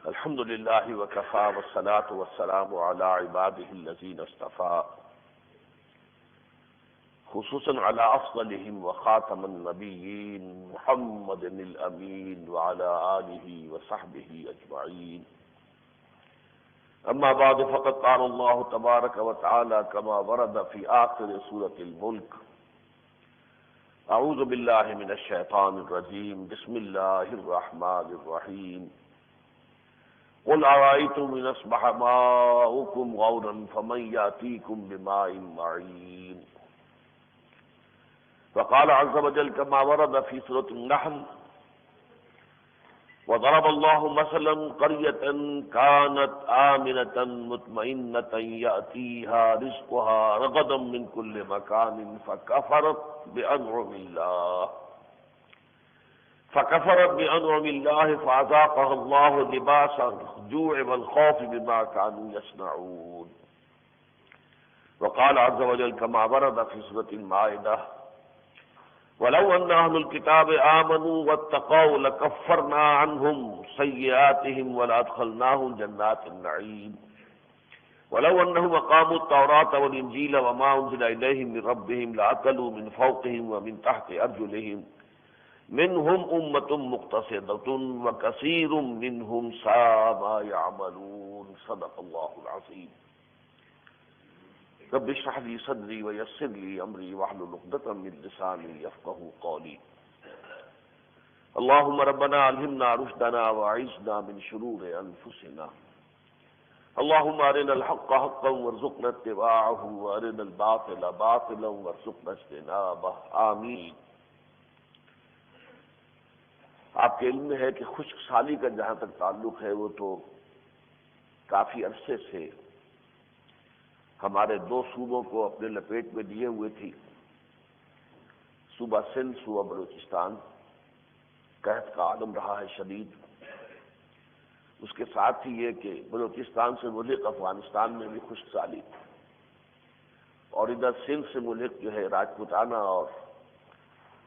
الحمد لله وكفى والصلاة والسلام على عباده الذين اصطفى خصوصا على أفضلهم وخاتم النبيين محمد الأمين وعلى آله وصحبه أجمعين. أما بعد فقد قال الله تبارك وتعالى كما ورد في آخر سورة الملك: أعوذ بالله من الشيطان الرجيم بسم الله الرحمن الرحيم قل أرأيتم إن أصبح ماؤكم غورا فمن يأتيكم بماء معين. وقال عز وجل كما ورد في سورة النحل: وضرب الله مثلا قرية كانت آمنة مطمئنة يأتيها رزقها رغدا من كل مكان فكفرت بأنعم الله فأذاقها الله لباس الجوع والخوف بما كانوا يصنعون. وقال عز وجل كما ورد في سورة المائدة: ولو أن أهل الكتاب آمنوا واتقوا لكفرنا عنهم سيئاتهم ولأدخلناهم جنات النعيم ولو أنهم أقاموا التوراة والإنجيل وما أنزل إليهم من ربهم لأكلوا من فوقهم ومن تحت أرجلهم منهم أمة مقتصدة وكثير منهم ساء ما يعملون. صدق الله العظيم. رب اشرح لي صدري ويسر لي أمري واحلل عقدة من لساني يفقهوا قولي. اللهم ربنا ألهمنا رشدنا وأعذنا من شرور أنفسنا. اللهم أرنا الحق حقا وارزقنا اتباعه وأرنا الباطل باطلا وارزقنا اجتنابه. آمین. آپ کے علم میں ہے کہ خشک سالی کا جہاں تک تعلق ہے وہ تو کافی عرصے سے ہمارے دو صوبوں کو اپنے لپیٹ میں لیے ہوئے تھی، صوبہ سندھ، صوبہ بلوچستان. قحط کا عالم رہا ہے شدید. اس کے ساتھ ہی یہ کہ بلوچستان سے ملک افغانستان میں بھی خشک سالی، اور ادھر سندھ سے ملک جو ہے راجپوتانہ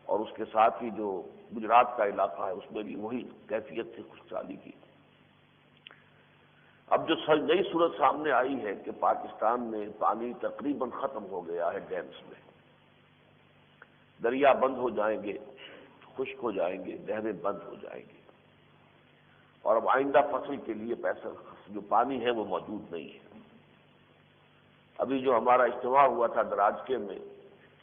اور اس کے ساتھ ہی جو گجرات کا علاقہ ہے اس میں بھی وہی کیفیت تھی خشک سالی کی. اب جو نئی صورت سامنے آئی ہے کہ پاکستان میں پانی تقریباً ختم ہو گیا ہے ڈیمز میں، دریا بند ہو جائیں گے، خشک ہو جائیں گے، نہریں بند ہو جائیں گی، اور اب آئندہ فصل کے لیے پیسہ جو پانی ہے وہ موجود نہیں ہے. ابھی جو ہمارا اجتماع ہوا تھا دراجکے میں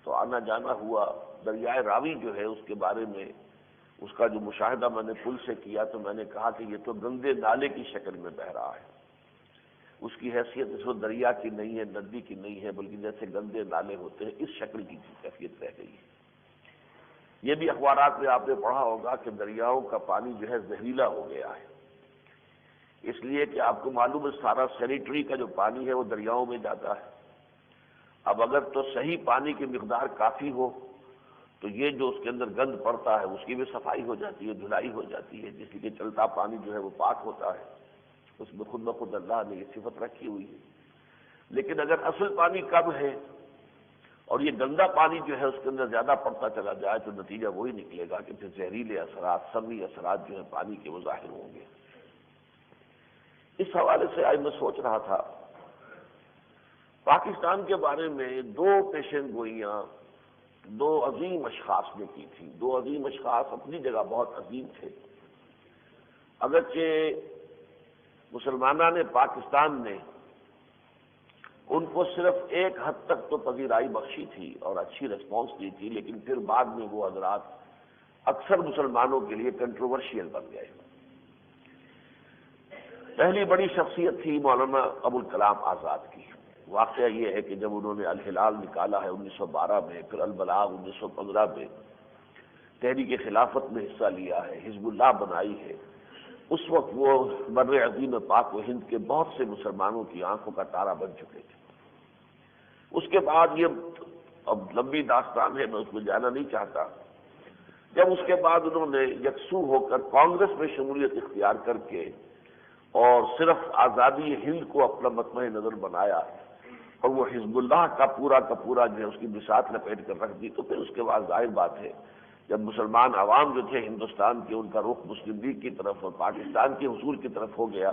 تو آنا جانا ہوا. دریائے راوی جو ہے اس کے بارے میں اس کا جو مشاہدہ میں نے پل سے کیا تو میں نے کہا کہ یہ تو گندے نالے کی شکل میں بہہ رہا ہے. اس کی حیثیت اس وقت دریا کی نہیں ہے، ندی کی نہیں ہے، بلکہ جیسے گندے نالے ہوتے ہیں اس شکل کی کیفیت رہ گئی ہے. یہ بھی اخبارات میں آپ نے پڑھا ہوگا کہ دریاؤں کا پانی جو ہے زہریلا ہو گیا ہے، اس لیے کہ آپ کو معلوم ہے سارا سینیٹری کا جو پانی ہے وہ دریاؤں میں جاتا ہے. اب اگر تو صحیح پانی کی مقدار کافی ہو تو یہ جو اس کے اندر گند پڑتا ہے اس کی بھی صفائی ہو جاتی ہے، دھلائی ہو جاتی ہے، جس لیے چلتا پانی جو ہے وہ پاک ہوتا ہے. اس میں خود بخود اللہ نے یہ صفت رکھی ہوئی ہے. لیکن اگر اصل پانی کم ہے اور یہ گندا پانی جو ہے اس کے اندر زیادہ پڑتا چلا جائے تو نتیجہ وہی نکلے گا کہ پھر زہریلے اثرات، سمی اثرات جو ہے پانی کے وہ ظاہر ہوں گے. اس حوالے سے آج میں سوچ رہا تھا پاکستان کے بارے میں دو پیشن گوئیاں دو عظیم اشخاص نے کی تھی. دو عظیم اشخاص اپنی جگہ بہت عظیم تھے. اگرچہ مسلمانان پاکستان نے ان کو صرف ایک حد تک تو پذیرائی بخشی تھی اور اچھی ریسپانس دی تھی، لیکن پھر بعد میں وہ حضرات اکثر مسلمانوں کے لیے کنٹروورشیل بن گئے. پہلی بڑی شخصیت تھی مولانا ابوالکلام آزاد کی. واقعہ یہ ہے کہ جب انہوں نے الہلال نکالا ہے 1912 میں، پھر البلاغ 1915 میں، تحریک خلافت میں حصہ لیا ہے، حزب اللہ بنائی ہے، اس وقت وہ بر عظیم پاک و ہند کے بہت سے مسلمانوں کی آنکھوں کا تارا بن چکے تھے. اس کے بعد یہ اب لمبی داستان ہے، میں اس میں جانا نہیں چاہتا. جب اس کے بعد انہوں نے یکسو ہو کر کانگریس میں شمولیت اختیار کر کے اور صرف آزادی ہند کو اپنا مطمع نظر بنایا اور وہ حزب اللہ کا پورا جو ہے اس کی بساط لپیٹ کر رکھ دی، تو پھر اس کے بعد ظاہر بات ہے جب مسلمان عوام جو تھے ہندوستان کے، ان کا رخ مسلم لیگ کی طرف اور پاکستان کے حصول کی طرف ہو گیا،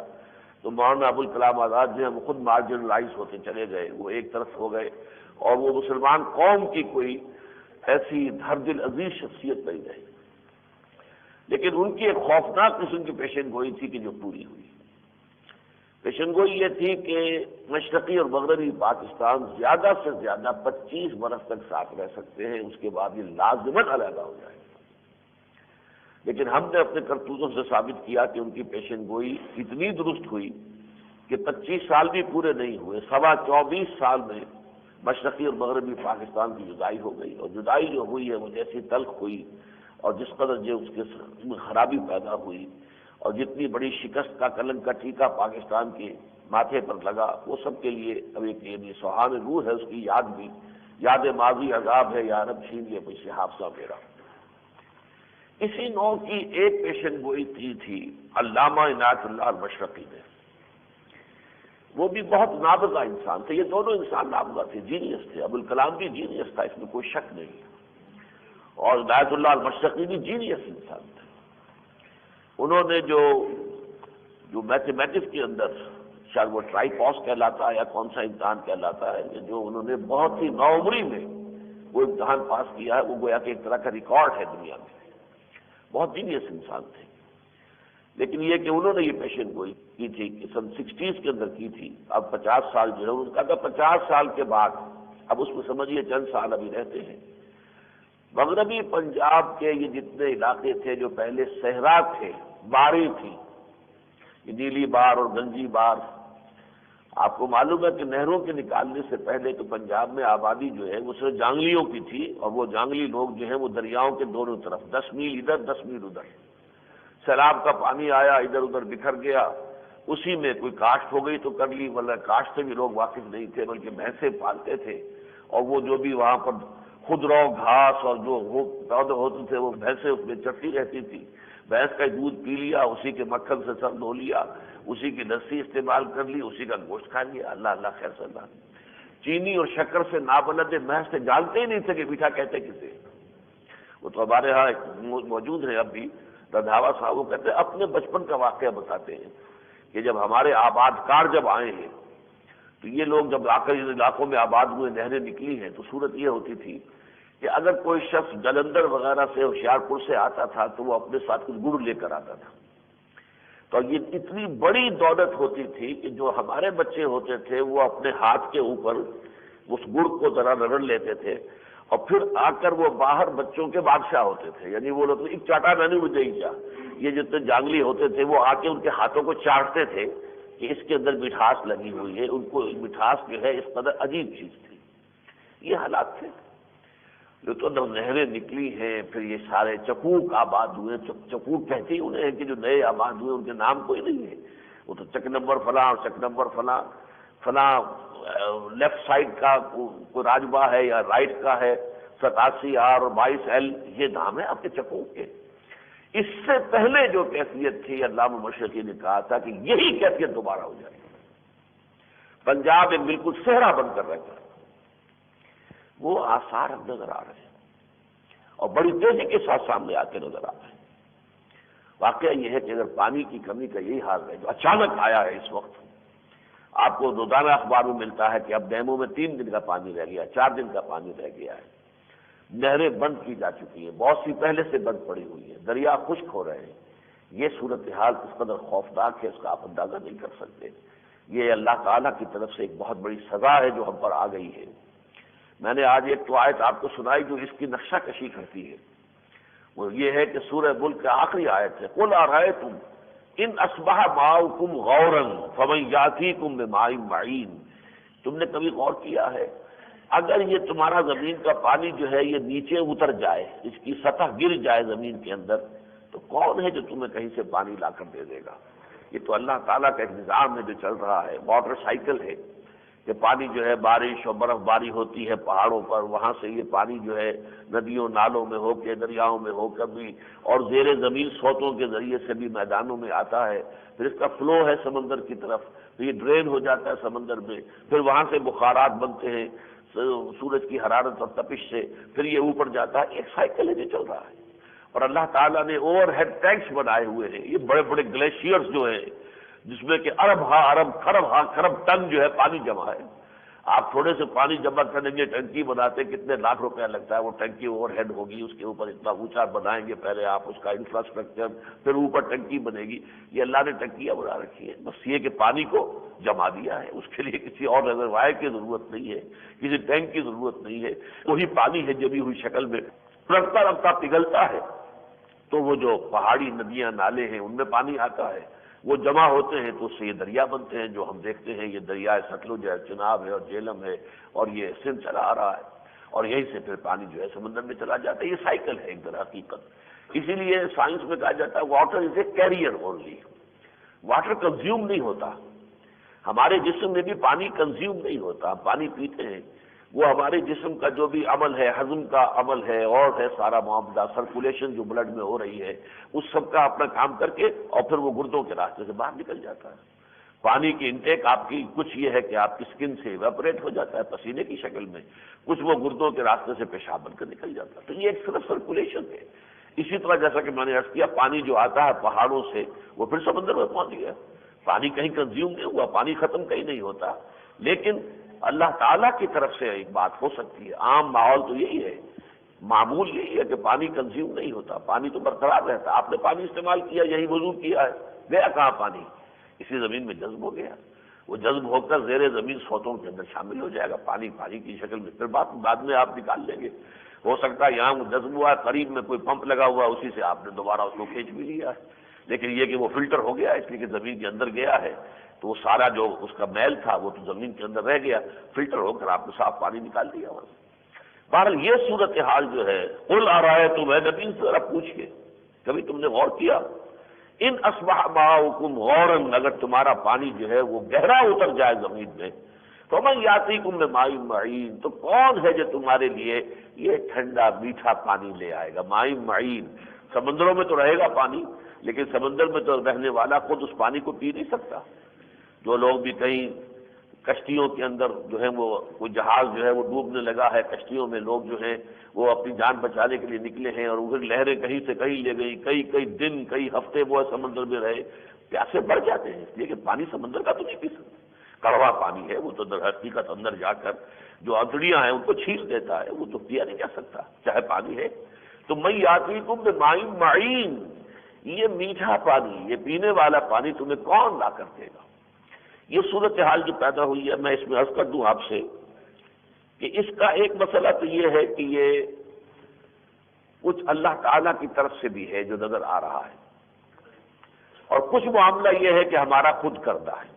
تو مولانا ابوالکلام آزاد جو ہے وہ خود مارجنلائز ہوتے چلے گئے، وہ ایک طرف ہو گئے، اور وہ مسلمان قوم کی کوئی ایسی ہر دل عزیز شخصیت نہیں رہی۔ لیکن ان کی ایک خوفناک قسم کی پیشن گوئی تھی کہ جو پوری ہوئی۔ پیشن گوئی یہ تھی کہ مشرقی اور مغربی پاکستان زیادہ سے زیادہ 25 برس تک ساتھ رہ سکتے ہیں، اس کے بعد یہ لازماً علیحدہ ہو جائے گا۔ لیکن ہم نے اپنے کرتوتوں سے ثابت کیا کہ ان کی پیشن گوئی اتنی درست ہوئی کہ 25 سال بھی پورے نہیں ہوئے، 24 سال میں مشرقی اور مغربی پاکستان کی جدائی ہو گئی، اور جدائی جو ہوئی ہے وہ جیسی تلخ ہوئی، اور جس قدر جو اس کے خرابی پیدا ہوئی، اور جتنی بڑی شکست کا کلنک کا ٹیکہ پاکستان کے ماتھے پر لگا، وہ سب کے لیے اب ایک سوہان روح ہے، اس کی یاد بھی، یاد ماضی عذاب ہے، یا رب چھین لے مجھ سے حافظہ میرا۔ اسی نوع کی ایک پیشن گوئی تھی علامہ عنایت اللہ المشرقی نے۔ وہ بھی بہت نابغہ انسان تھے، یہ دونوں انسان نابغہ تھے، جینیس تھے۔ ابوالکلام بھی جینیس تھا، اس میں کوئی شک نہیں، اور عنایت اللہ المشرقی بھی جینیس انسان تھے۔ انہوں نے جو میتھمیٹکس کے اندر، شاید وہ ٹرائی پاس کہلاتا ہے یا کون سا امتحان کہلاتا ہے، کہ جو انہوں نے بہت ہی نوعمری میں وہ امتحان پاس کیا ہے، وہ گویا کہ ایک طرح کا ریکارڈ ہے دنیا میں۔ بہت جینیس انسان تھے، لیکن یہ کہ انہوں نے یہ پیشن گوئی کی تھی کہ سن 60s کے اندر کی تھی، اب 50 سال جو ہے ان کا، کہ 50 سال کے بعد، اب اس میں سمجھیے چند سال ابھی رہتے ہیں، مغربی پنجاب کے یہ جتنے علاقے تھے جو پہلے صحرا تھے، باریں تھیں، یہ نیلی بار اور گنجی بار، آپ کو معلوم ہے کہ نہروں کے نکالنے سے پہلے تو پنجاب میں آبادی جو ہے وہ صرف جانگلیوں کی تھی، اور وہ جانگلی لوگ جو ہیں وہ دریاؤں کے دونوں طرف 10 میل ادھر 10 میل ادھر، سیلاب کا پانی آیا ادھر ادھر بکھر گیا، اسی میں کوئی کاشت ہو گئی تو کر لی، ورنہ کاشت سے بھی لوگ واقف نہیں تھے، بلکہ بھینسیں پالتے تھے، اور وہ جو بھی وہاں پر خودرو گھاس اور جو پودے ہوتے تھے وہ بھینسیں اس میں چڑھتی رہتی تھی، بھینس کا دودھ پی لیا، اسی کے مکھن سے سر دھو لیا، اسی کی لسی استعمال کر لی، اسی کا گوشت کھا لیا، اللہ اللہ خیر صلاح۔ چینی اور شکر سے نابلد محض سے جانتے ہی نہیں تھے کہ میٹھا کہتے کسے۔ وہ تو ہمارے ہاں موجود ہیں اب بھی، رندھاوا صاحب، وہ کہتے ہیں اپنے بچپن کا واقعہ بتاتے ہیں کہ جب ہمارے آباد کار جب آئے ہیں تو یہ لوگ جب آ کر ان علاقوں میں آباد ہوئے، نہریں نکلی ہیں، تو صورت یہ ہوتی تھی کہ اگر کوئی شخص جلندر وغیرہ سے ہوشیارپور سے آتا تھا تو وہ اپنے ساتھ کچھ گڑ لے کر آتا تھا، تو یہ اتنی بڑی دولت ہوتی تھی کہ جو ہمارے بچے ہوتے تھے وہ اپنے ہاتھ کے اوپر اس گڑ کو ذرا رگڑ لیتے تھے، اور پھر آ کر وہ باہر بچوں کے بادشاہ ہوتے تھے، یعنی وہ لوگ ایک چاٹا نہیں مجھے کیا، یہ جتنے جانگلی ہوتے تھے وہ آ کے ان کے ہاتھوں کو چاٹتے تھے کہ اس کے اندر مٹھاس لگی ہوئی ہے، ان کو مٹھاس جو ہے اس قدر عجیب چیز تھی۔ یہ حالات تھے جو تو نہریں نکلی ہیں، پھر یہ سارے چکوک آباد ہوئے، چکوک کہتے ہی انہیں ہیں کہ جو نئے آباد ہوئے ان کے نام کوئی نہیں ہے، وہ تو چک نمبر فلاں، چک نمبر فلاں فلاں، لیفٹ سائڈ کا کوئی راجبہ ہے یا رائٹ کا ہے، 87R اور 22L، یہ نام ہے آپ کے چکوک کے۔ اس سے پہلے جو کیفیت تھی، علامہ مشرقی نے کہا تھا کہ یہی کیفیت دوبارہ ہو جائے، پنجاب ایک بالکل صحرا بن کر رہ گیا۔ وہ آثار اب نظر آ رہے ہیں اور بڑی تیزی کے ساتھ سامنے آ کے نظر آ رہے ہیں۔ واقعہ یہ ہے کہ اگر پانی کی کمی کا یہی حال ہے جو اچانک آیا ہے اس وقت، آپ کو روزانہ اخبار میں ملتا ہے کہ اب ڈیموں میں 3 دن کا پانی رہ گیا، 4 دن کا پانی رہ گیا ہے، نہریں بند کی جا چکی ہیں، بہت سی پہلے سے بند پڑی ہوئی ہیں، دریا خشک ہو رہے ہیں۔ یہ صورتحال اس قدر خوفناک ہے، اس کا آپ اندازہ نہیں کر سکتے۔ یہ اللہ تعالیٰ کی طرف سے ایک بہت بڑی سزا ہے جو ہم پر آ گئی ہے۔ میں نے آج ایک تو آیت آپ کو سنائی جو اس کی نقشہ کشی کرتی ہے، وہ یہ ہے کہ سورہ ملک کا آخری آیت ہے، قُلْ أَرَأَيْتُمْ إِنْ أَصْبَحَ مَاؤُكُمْ غَوْرًا فَمَنْ يَأْتِيكُمْ بِمَاءٍ مَعِينٍ۔ تم نے کبھی غور کیا ہے اگر یہ تمہارا زمین کا پانی جو ہے یہ نیچے اتر جائے، اس کی سطح گر جائے زمین کے اندر، تو کون ہے جو تمہیں کہیں سے پانی لا کر دے دے گا؟ یہ تو اللہ تعالیٰ کا ایک نظام ہے جو چل رہا ہے، واٹر سائیکل ہے کہ پانی جو ہے بارش اور برف باری ہوتی ہے پہاڑوں پر، وہاں سے یہ پانی جو ہے ندیوں نالوں میں ہو کے، دریاؤں میں ہو کر بھی، اور زیر زمین سوتوں کے ذریعے سے بھی میدانوں میں آتا ہے، پھر اس کا فلو ہے سمندر کی طرف، پھر یہ ڈرین ہو جاتا ہے سمندر میں، پھر وہاں سے بخارات بنتے ہیں سورج کی حرارت اور تپش سے، پھر یہ اوپر جاتا ہے، ایک سائیکل ہے جو چل رہا ہے۔ اور اللہ تعالیٰ نے اوور ہیڈ ٹینکس بنائے ہوئے ہیں، یہ بڑے بڑے گلیشیئرز جو ہیں جس میں کہ ارب ہا ارب خرب ٹن جو ہے پانی جمع ہے۔ آپ تھوڑے سے پانی جمع کریں گے، ٹنکی بناتے کتنے لاکھ روپیہ لگتا ہے، وہ ٹنکی اوور ہیڈ ہوگی، اس کے اوپر اتنا اونچا بنائیں گے پہلے آپ اس کا انفراسٹرکچر، پھر اوپر ٹنکی بنے گی۔ یہ اللہ نے ٹنکیاں بنا رکھی ہیں، بس یہ کہ پانی کو جما دیا ہے، اس کے لیے کسی اور ریزروائر کی ضرورت نہیں ہے، کسی ٹینک کی ضرورت نہیں ہے، وہی پانی ہے جمی ہوئی شکل میں رفتہ رفتہ پگھلتا ہے، تو وہ جو پہاڑی ندیاں نالے ہیں ان میں پانی آتا ہے، وہ جمع ہوتے ہیں تو اس سے یہ دریا بنتے ہیں جو ہم دیکھتے ہیں، یہ دریائے ستلج ہے، چناب ہے اور جہلم ہے، اور یہ سندھ چلا آ رہا ہے، اور یہیں سے پھر پانی جو ہے سمندر میں چلا جاتا ہے۔ یہ سائیکل ہے ایک در حقیقت۔ اسی لیے سائنس میں کہا جاتا ہے water is a carrier only, water consume نہیں ہوتا، ہمارے جسم میں بھی پانی کنزیوم نہیں ہوتا، ہم پانی پیتے ہیں، وہ ہمارے جسم کا جو بھی عمل ہے، ہضم کا عمل ہے اور ہے سارا معاملہ، سرکولیشن جو بلڈ میں ہو رہی ہے، اس سب کا اپنا کام کر کے اور پھر وہ گردوں کے راستے سے باہر نکل جاتا ہے۔ پانی کی انٹیک آپ کی کچھ یہ ہے کہ آپ کی سکن سے ایویپوریٹ ہو جاتا ہے پسینے کی شکل میں، کچھ وہ گردوں کے راستے سے پیشاب بن کر نکل جاتا ہے، تو یہ ایک صرف سرکولیشن ہے۔ اسی طرح جیسا کہ میں نے عرض کیا، پانی جو آتا ہے پہاڑوں سے وہ پھر سمندر میں پہنچ گیا، پانی کہیں کنزیوم نہیں ہوا، پانی ختم کہیں نہیں ہوتا، لیکن اللہ تعالیٰ کی طرف سے ایک بات ہو سکتی ہے۔ عام ماحول تو یہی ہے، معمول یہی ہے کہ پانی کنزیوم نہیں ہوتا، پانی تو برقرار رہتا، آپ نے پانی استعمال کیا، یہی وضو کیا ہے، گیا کہاں پانی؟ اسی زمین میں جذب ہو گیا، وہ جذب ہو کر زیر زمین سوتوں کے اندر شامل ہو جائے گا، پانی پانی کی شکل میں، پھر بعد میں آپ نکال لیں گے۔ ہو سکتا ہے یہاں وہ جذب ہوا ہے، قریب میں کوئی پمپ لگا ہوا، اسی سے آپ نے دوبارہ اس کو کھینچ بھی لیا ہے، لیکن یہ کہ وہ فلٹر ہو گیا اس لیے کہ زمین کے اندر گیا ہے، تو وہ سارا جو اس کا میل تھا وہ تو زمین کے اندر رہ گیا، فلٹر ہو کر آپ نے صاف پانی نکال دیا وہاں سے۔ بہرحال یہ صورتحال جو ہے، قل ارأیتم، اے نبی سے ذرا پوچھئے، کبھی تم نے غور کیا؟ ان اصبح ماؤکم غورا، اگر تمہارا پانی جو ہے وہ گہرا اتر جائے زمین میں، فمن یاتیکم بماء معین، تو کون ہے جو تمہارے لیے یہ ٹھنڈا میٹھا پانی لے آئے گا؟ ماء معین، سمندروں میں تو رہے گا پانی، لیکن سمندر میں تو رہنے والا خود اس پانی کو پی نہیں سکتا۔ جو لوگ بھی کہیں کشتیوں کے اندر جو ہے وہ کوئی جہاز جو ہے وہ ڈوبنے لگا ہے، کشتیوں میں لوگ جو ہیں وہ اپنی جان بچانے کے لیے نکلے ہیں، اور ادھر لہریں کہیں سے کہیں لے گئی، کئی دن کئی ہفتے وہ سمندر میں رہے، پیاسے بڑھ جاتے ہیں، اس لیے کہ پانی سمندر کا تو نہیں پی سکتے، کڑوا پانی ہے، وہ تو در حقیقت اندر جا کر جو انتڑیاں ہیں ان کو چھیل دیتا ہے، وہ تو پیا نہیں جا سکتا چاہے پانی ہے۔ تو من یاتیکم بماء معین، یہ میٹھا پانی، یہ پینے والا پانی تمہیں کون لا کر دے گا؟ یہ صورتحال جو پیدا ہوئی ہے، میں اس میں عرض کر دوں آپ سے کہ اس کا ایک مسئلہ تو یہ ہے کہ یہ کچھ اللہ تعالیٰ کی طرف سے بھی ہے جو نظر آ رہا ہے، اور کچھ معاملہ یہ ہے کہ ہمارا خود کردہ ہے۔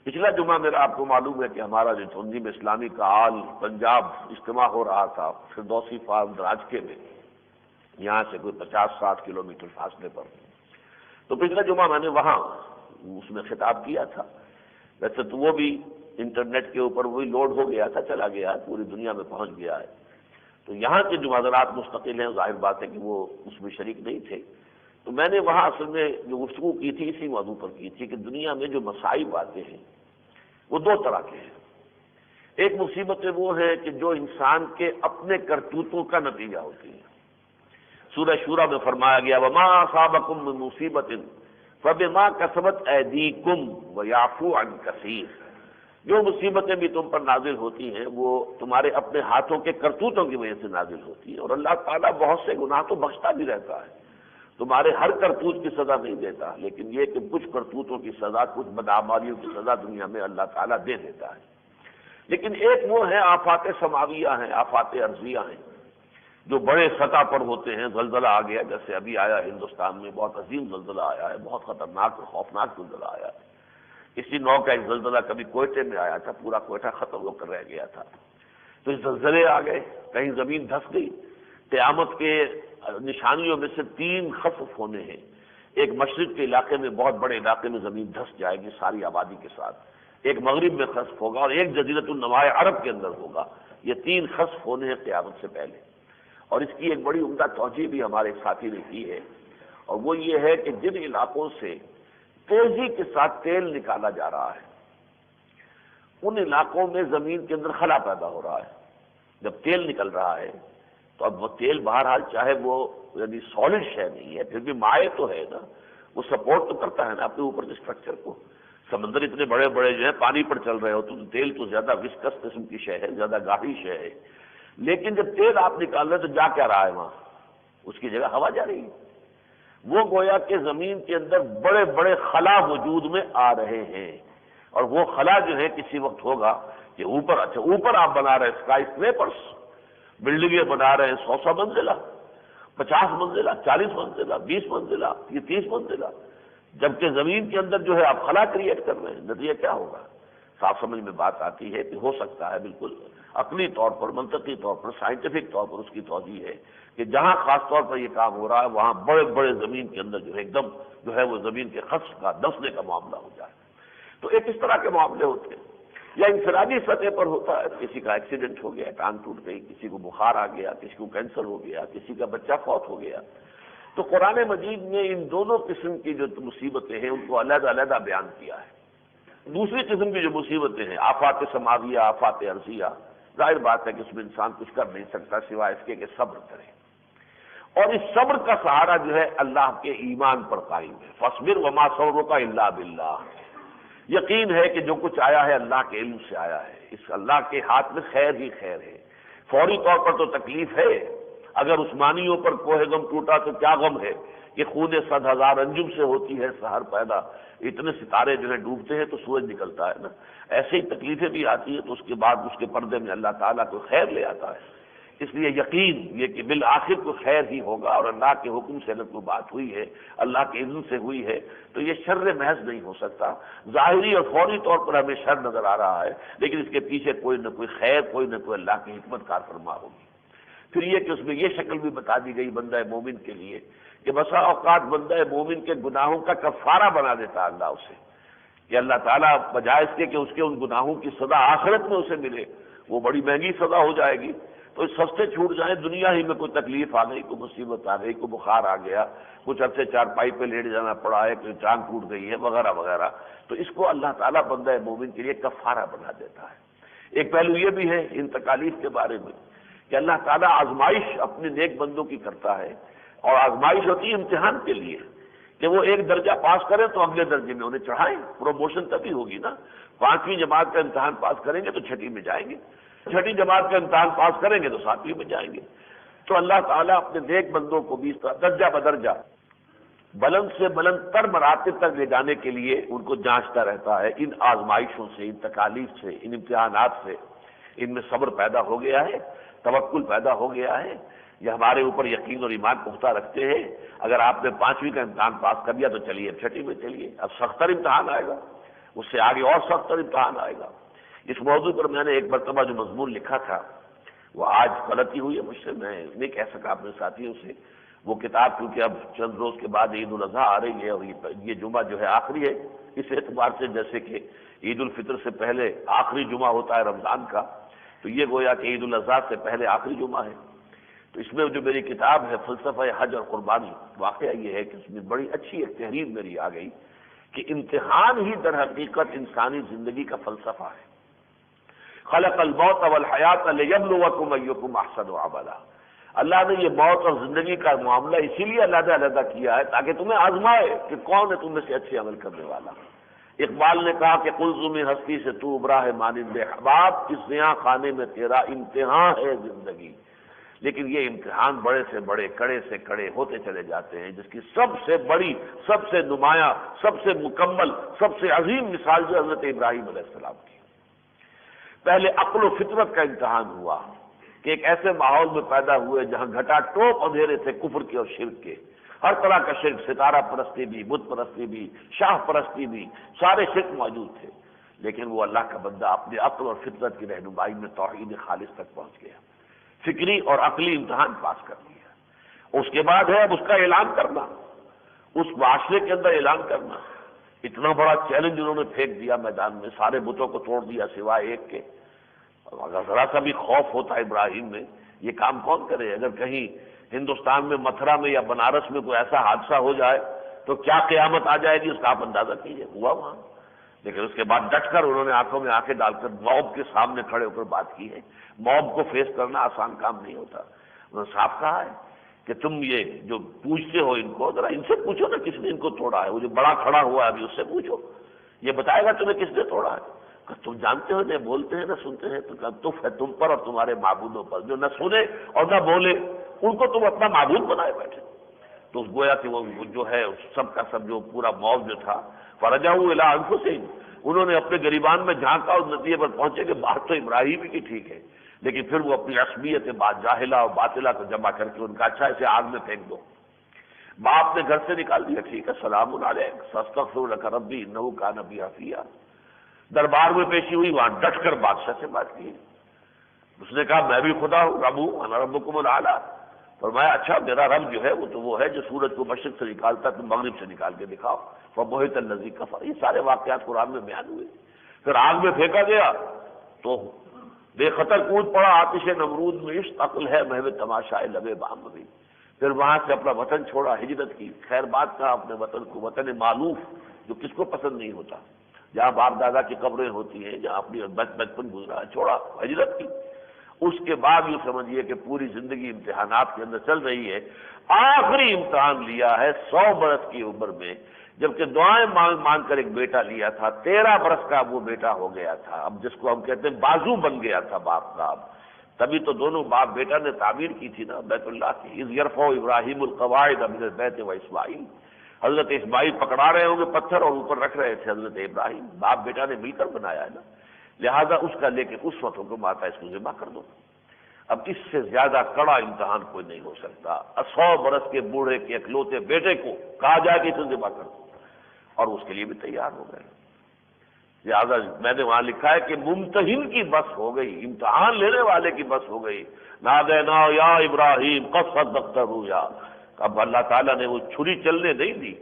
پچھلا جمعہ میرا آپ کو معلوم ہے کہ ہمارا جو تنظیم اسلامی کا آل پنجاب اجتماع ہو رہا تھا فردوسی فارم دراجکے میں، یہاں سے کوئی 50-60 کلومیٹر فاصلے پر، تو پچھلا جمعہ میں نے وہاں اس میں خطاب کیا تھا۔ ویسے تو وہ بھی انٹرنیٹ کے اوپر وہی لوڈ ہو گیا تھا، چلا گیا ہے، پوری دنیا میں پہنچ گیا ہے، تو یہاں کے جو حضرات مستقل ہیں ظاہر بات ہے کہ وہ اس میں شریک نہیں تھے، تو میں نے وہاں اصل میں جو گفتگو کی تھی اسی موضوع پر کی تھی کہ دنیا میں جو مصائب آتے ہیں وہ دو طرح کے ہیں۔ ایک مصیبتیں وہ ہیں کہ جو انسان کے اپنے کرتوتوں کا نتیجہ ہوتی ہیں۔ سورہ شورى میں فرمایا گیا وما اصابکم من مصیبت فبما کسبت ایدیکم ویعفو عن کثیر، جو مصیبتیں بھی تم پر نازل ہوتی ہیں وہ تمہارے اپنے ہاتھوں کے کرتوتوں کی وجہ سے نازل ہوتی ہیں، اور اللہ تعالیٰ بہت سے گناہ تو بخشتا بھی رہتا ہے، تمہارے ہر کرتوت کی سزا نہیں دیتا، لیکن یہ کہ کچھ کرتوتوں کی سزا، کچھ بدعمالیوں کی سزا دنیا میں اللہ تعالیٰ دے دیتا ہے۔ لیکن ایک وہ ہے آفات سماویہ ہیں، آفات ارضیہ ہیں، جو بڑے سطح پر ہوتے ہیں۔ زلزلہ آ گیا، جیسے ابھی آیا ہندوستان میں، بہت عظیم زلزلہ آیا ہے، بہت خطرناک اور خوفناک زلزلہ آیا ہے۔ اسی نوع کا ایک زلزلہ کبھی کوئٹے میں آیا تھا، پورا کوئٹہ ختم ہو کر رہ گیا تھا۔ تو اس زلزلے آ گئے، کہیں زمین دھس گئی۔ قیامت کے نشانیوں میں سے 3 خسف ہونے ہیں۔ ایک مشرق کے علاقے میں، بہت بڑے علاقے میں زمین دھس جائے گی ساری آبادی کے ساتھ، ایک مغرب میں خسف ہوگا، اور ایک جزیرۃ النماء عرب کے اندر ہوگا۔ یہ 3 خسف ہونے ہیں قیامت سے پہلے، اور اس کی ایک بڑی عمدہ توجہ بھی ہمارے ایک ساتھی نے کی ہے، اور وہ یہ ہے کہ جن علاقوں سے تیزی کے ساتھ تیل نکالا جا رہا ہے ان علاقوں میں زمین کے اندر خلا پیدا ہو رہا ہے۔ جب تیل نکل رہا ہے تو تو اب وہ تیل بہرحال چاہے وہ یعنی سالڈ شے نہیں ہے، پھر بھی مائع تو ہے نا، وہ سپورٹ تو کرتا ہے نا اپنے اوپر کے اسٹرکچر کو. سمندر اتنے بڑے بڑے جو ہیں پانی پر چل رہے ہو تو تیل تو زیادہ وسکس قسم کی شے ہے، زیادہ گاڑی شے ہے. لیکن جب تیل آپ نکال رہے تو جا کیا رہا ہے وہاں؟ اس کی جگہ ہوا جا رہی ہے. وہ گویا کہ زمین کے اندر بڑے بڑے خلا وجود میں آ رہے ہیں، اور وہ خلا جو ہے کسی وقت ہوگا کہ اوپر، اچھا اوپر آپ بنا رہے ہیں اسکائی اسکریپرس، بلڈنگیں بنا رہے ہیں 100 منزلہ، 50 منزلہ، 40 منزلہ، 20 منزلہ، یہ 30 منزلہ، جبکہ زمین کے اندر جو ہے آپ خلا کریٹ کر رہے ہیں. نتیجہ کیا ہوگا؟ صاف سمجھ میں بات آتی ہے کہ ہو سکتا ہے بالکل عقلی طور پر، منطقی طور پر، سائنٹیفک طور پر اس کی توجیہ ہے کہ جہاں خاص طور پر یہ کام ہو رہا ہے وہاں بڑے بڑے زمین کے اندر جو ہے ایک دم جو ہے وہ زمین کے خسف کا، دسنے کا معاملہ ہو جائے. تو ایک اس طرح کے معاملے ہوتے ہیں. یا انفرادی سطح پر ہوتا ہے، کسی کا ایکسیڈنٹ ہو گیا، ٹانگ ٹوٹ گئی، کسی کو بخار آ گیا، کسی کو کینسر ہو گیا، کسی کا بچہ فوت ہو گیا. تو قرآن مجید نے ان دونوں قسم کی جو مصیبتیں ہیں ان کو علیحدہ علیحدہ بیان کیا ہے. دوسری قسم کی جو مصیبتیں ہیں آفات سماویہ، آفات ارضیہ، ظاہر بات ہے کہ اس میں انسان کچھ کر نہیں سکتا سوائے اس کے کہ صبر کرے، اور اس صبر کا سہارا جو ہے اللہ کے ایمان پر قائم ہے. فاصبر وما صبرک الا باللہ. یقین ہے کہ جو کچھ آیا ہے اللہ کے علم سے آیا ہے، اس اللہ کے ہاتھ میں خیر ہی خیر ہے. فوری طور پر تو تکلیف ہے، اگر عثمانیوں پر کوہ غم ٹوٹا تو کیا غم ہے کہ خون 100,000 انجم سے ہوتی ہے سحر پیدا، اتنے ستارے جو ہے ڈوبتے ہیں تو سورج نکلتا ہے نا. ایسے ہی تکلیفیں بھی آتی ہیں تو اس کے بعد اس کے پردے میں اللہ تعالیٰ کو خیر لے آتا ہے. اس لیے یقین یہ کہ بالآخر کو خیر ہی ہوگا، اور اللہ کے حکم سے اگر کوئی بات ہوئی ہے، اللہ کے اذن سے ہوئی ہے تو یہ شر محض نہیں ہو سکتا. ظاہری اور فوری طور پر ہمیں شر نظر آ رہا ہے، لیکن اس کے پیچھے کوئی نہ کوئی خیر، کوئی نہ کوئی اللہ کی حکمت کار فرما ہوگی. پھر یہ کہ اس میں یہ شکل بھی بتا دی گئی بندہ مومن کے لیے کہ بسا اوقات بندہ مومن کے گناہوں کا کفارہ بنا دیتا اللہ اسے، کہ اللہ تعالیٰ بجائے اس کے اس کے ان گناہوں کی سزا آخرت میں اسے ملے، وہ بڑی مہنگی سزا ہو جائے گی، تو سستے چھوٹ جائیں، دنیا ہی میں کوئی تکلیف آ گئی، کوئی مصیبت آ گئی، کوئی بخار آ گیا، کچھ عرصے چارپائی پہ لیٹ جانا پڑا ہے، کوئی ٹانگ ٹوٹ گئی ہے وغیرہ وغیرہ، تو اس کو اللہ تعالیٰ بندہ مومن کے لیے کفارہ بنا دیتا ہے. ایک پہلو یہ بھی ہے ان تکالیف کے بارے میں کہ اللہ تعالیٰ آزمائش اپنے نیک بندوں کی کرتا ہے، اور آزمائش ہوتی ہے امتحان کے لیے کہ وہ ایک درجہ پاس کریں تو اگلے درجے میں انہیں چڑھائیں. پروموشن تبھی ہوگی نا، 5ویں جماعت کا امتحان پاس کریں گے تو 6ٹھی میں جائیں گے، 6ٹھی جماعت کا امتحان پاس کریں گے تو 7ویں میں جائیں گے. تو اللہ تعالیٰ اپنے نیک بندوں کو بھی درجہ بدرجہ بلند سے بلند تر مراتب تک لے جانے کے لیے ان کو جانچتا رہتا ہے. ان آزمائشوں سے، ان تکالیف سے، ان امتحانات سے ان میں صبر پیدا ہو گیا ہے، توکل پیدا ہو گیا ہے، یہ ہمارے اوپر یقین اور ایمان پختہ رکھتے ہیں. اگر آپ نے 5ویں کا امتحان پاس کر لیا تو چلیے اب 6ٹھی میں چلیے، اب سختر امتحان آئے گا، اس سے آگے اور سختر امتحان آئے گا. اس موضوع پر میں نے ایک مرتبہ جو مضمون لکھا تھا وہ آج غلطی ہوئی ہے مجھ سے، میں نہیں کہہ سکا اپنے ساتھیوں سے. وہ کتاب کیونکہ اب چند روز کے بعد عید الاضحیٰ آ رہی ہے، اور یہ جمعہ جو ہے آخری ہے، اس اعتبار سے جیسے کہ عید الفطر سے پہلے آخری جمعہ ہوتا ہے رمضان کا، تو یہ گویا کہ عید الاضحیٰ سے پہلے آخری جمعہ ہے. تو اس میں جو میری کتاب ہے فلسفہ حج اور قربانی، واقعہ یہ ہے کہ اس میں بڑی اچھی ایک تحریر میری آ گئی کہ امتحان ہی در حقیقت انسانی زندگی کا فلسفہ ہے. خلق الموت والحیات لیبلوکم ایکم احسن عملا. اللہ نے یہ موت اور زندگی کا معاملہ اسی لیے علیحدہ علیحدہ کیا ہے تاکہ تمہیں آزمائے کہ کون ہے تم میں سے اچھے عمل کرنے والا. اقبال نے کہا کہ قلزم ہستی سے تو ابراہ مانند احباب، اس نیا خانے میں تیرا امتحان ہے زندگی. لیکن یہ امتحان بڑے سے بڑے، کڑے سے کڑے ہوتے چلے جاتے ہیں، جس کی سب سے بڑی، سب سے نمایاں، سب سے مکمل، سب سے عظیم مثال جو حضرت ابراہیم علیہ السلام کی. پہلے عقل و فطرت کا امتحان ہوا کہ ایک ایسے ماحول میں پیدا ہوئے جہاں گھٹا ٹوپ اندھیرے تھے کفر کے اور شرک کے، ہر طرح کا شرک، ستارہ پرستی بھی، بت پرستی بھی، شاہ پرستی بھی، سارے شرک موجود تھے. لیکن وہ اللہ کا بندہ اپنے عقل اور فطرت کی رہنمائی میں توحید خالص تک پہنچ گیا، فکری اور عقلی امتحان پاس کر لیا. اس کے بعد ہے اب اس کا اعلان کرنا، اس معاشرے کے اندر اعلان کرنا. اتنا بڑا چیلنج انہوں نے پھینک دیا میدان میں، سارے بتوں کو توڑ دیا سوائے ایک کے. اگر ذرا سا بھی خوف ہوتا ہے ابراہیم میں، یہ کام کون کرے؟ اگر کہیں ہندوستان میں متھرا میں یا بنارس میں کوئی ایسا حادثہ ہو جائے تو کیا قیامت آ جائے گی، اس کا آپ اندازہ کیجیے. ہوا وہاں. لیکن اس کے بعد ڈٹ کر انہوں نے آنکھوں میں آنکھیں ڈال کر موب کے سامنے کھڑے ہو کر بات کی ہے. موب کو فیس کرنا آسان کام نہیں ہوتا. انہوں نے صاف کہا ہے کہ تم یہ جو پوچھتے ہو ان کو ذرا ان سے پوچھو نا کس نے ان کو توڑا ہے، وہ جو بڑا کھڑا ہوا ہے ابھی اس سے پوچھو، یہ بتائے گا تمہیں کس نے توڑا ہے۔ کہ تم جانتے ہو نہ بولتے ہیں نہ سنتے ہیں، تو تف ہے تم پر اور تمہارے معبودوں پر، جو نہ سنے اور نہ بولے ان کو تم اپنا معبود بنائے بیٹھے۔ تو گویا کہ وہ جو ہے سب کا سب جو پورا موب جو تھا فرجعوا الی انفسہم، انہوں نے اپنے گریبان میں جھانکا اور نتیجے پر پہنچے کہ بات تو ابراہیم کی ٹھیک ہے، لیکن پھر وہ اپنی عصبیت بات جاہلہ اور باطلہ کو جمع کر کے ان کا اچھا اسے آگ میں پھینک دو۔ باپ نے گھر سے نکال دیا، ٹھیک ہے سلام علیک ساستغفر لک ربی انہ کان بی حفیظ۔ دربار میں پیشی ہوئی، وہاں ڈٹ کر بادشاہ سے بات کی، اس نے کہا میں بھی خدا ہوں، رب ہوں، انا ربکم الاعلی۔ فرمایا اچھا میرا رب جو ہے وہ تو وہ ہے جو سورج کو مشرق سے نکالتا ہے، تم مغرب سے نکال کے دکھاؤ۔ فبہت الذی کفر، یہ سارے واقعات قرآن میں بیان ہوئے۔ پھر آگ میں پھینکا گیا تو بے خطر کود پڑا آتش نمرود میں، عشق عقل ہے محو تماشائے لبے بام بھی۔ پھر وہاں سے اپنا وطن چھوڑا، ہجرت کی، خیر بات کہا اپنے وطن کو، وطن معلوف جو کس کو پسند نہیں ہوتا، جہاں باپ دادا کی قبریں ہوتی ہیں، جہاں اپنی بچپن گزرا ہے، چھوڑا، ہجرت کی۔ اس کے بعد یہ سمجھیے کہ پوری زندگی امتحانات کے اندر چل رہی ہے۔ آخری امتحان لیا ہے 100 برس کی عمر میں، جبکہ دعائیں مانگ مانگ کر ایک بیٹا لیا تھا، 13 برس کا وہ بیٹا ہو گیا تھا، اب جس کو ہم کہتے ہیں بازو بن گیا تھا باپ کا۔ تبھی تو دونوں باپ بیٹا نے تعمیر کی تھی نا بیت اللہ کی، اذ یرفع ابراہیم القواعد من البیت و اسماعیل، حضرت اسماعیل پکڑا رہے ہوں گے پتھر اور اوپر رکھ رہے تھے حضرت ابراہیم، باپ بیٹا نے مل کر بنایا ہے نا، لہذا اس کا لے کے اس وقت حکم آتا ہے اس کو ذبح کر دو۔ اب اس سے زیادہ کڑا امتحان کوئی نہیں ہو سکتا۔ 100 برس کے بوڑھے کے اکلوتے بیٹے کو کہا جائے کہ اسے ذبح کر دو، اور اس کے لیے بھی تیار ہو گئے۔ لہٰذا میں نے وہاں لکھا ہے کہ ممتحن کی بس ہو گئی، امتحان لینے والے کی بس ہو گئی۔ نادینا یا ابراہیم قد صدقت الرؤیا، اب اللہ تعالیٰ نے وہ چھری چلنے نہیں دی،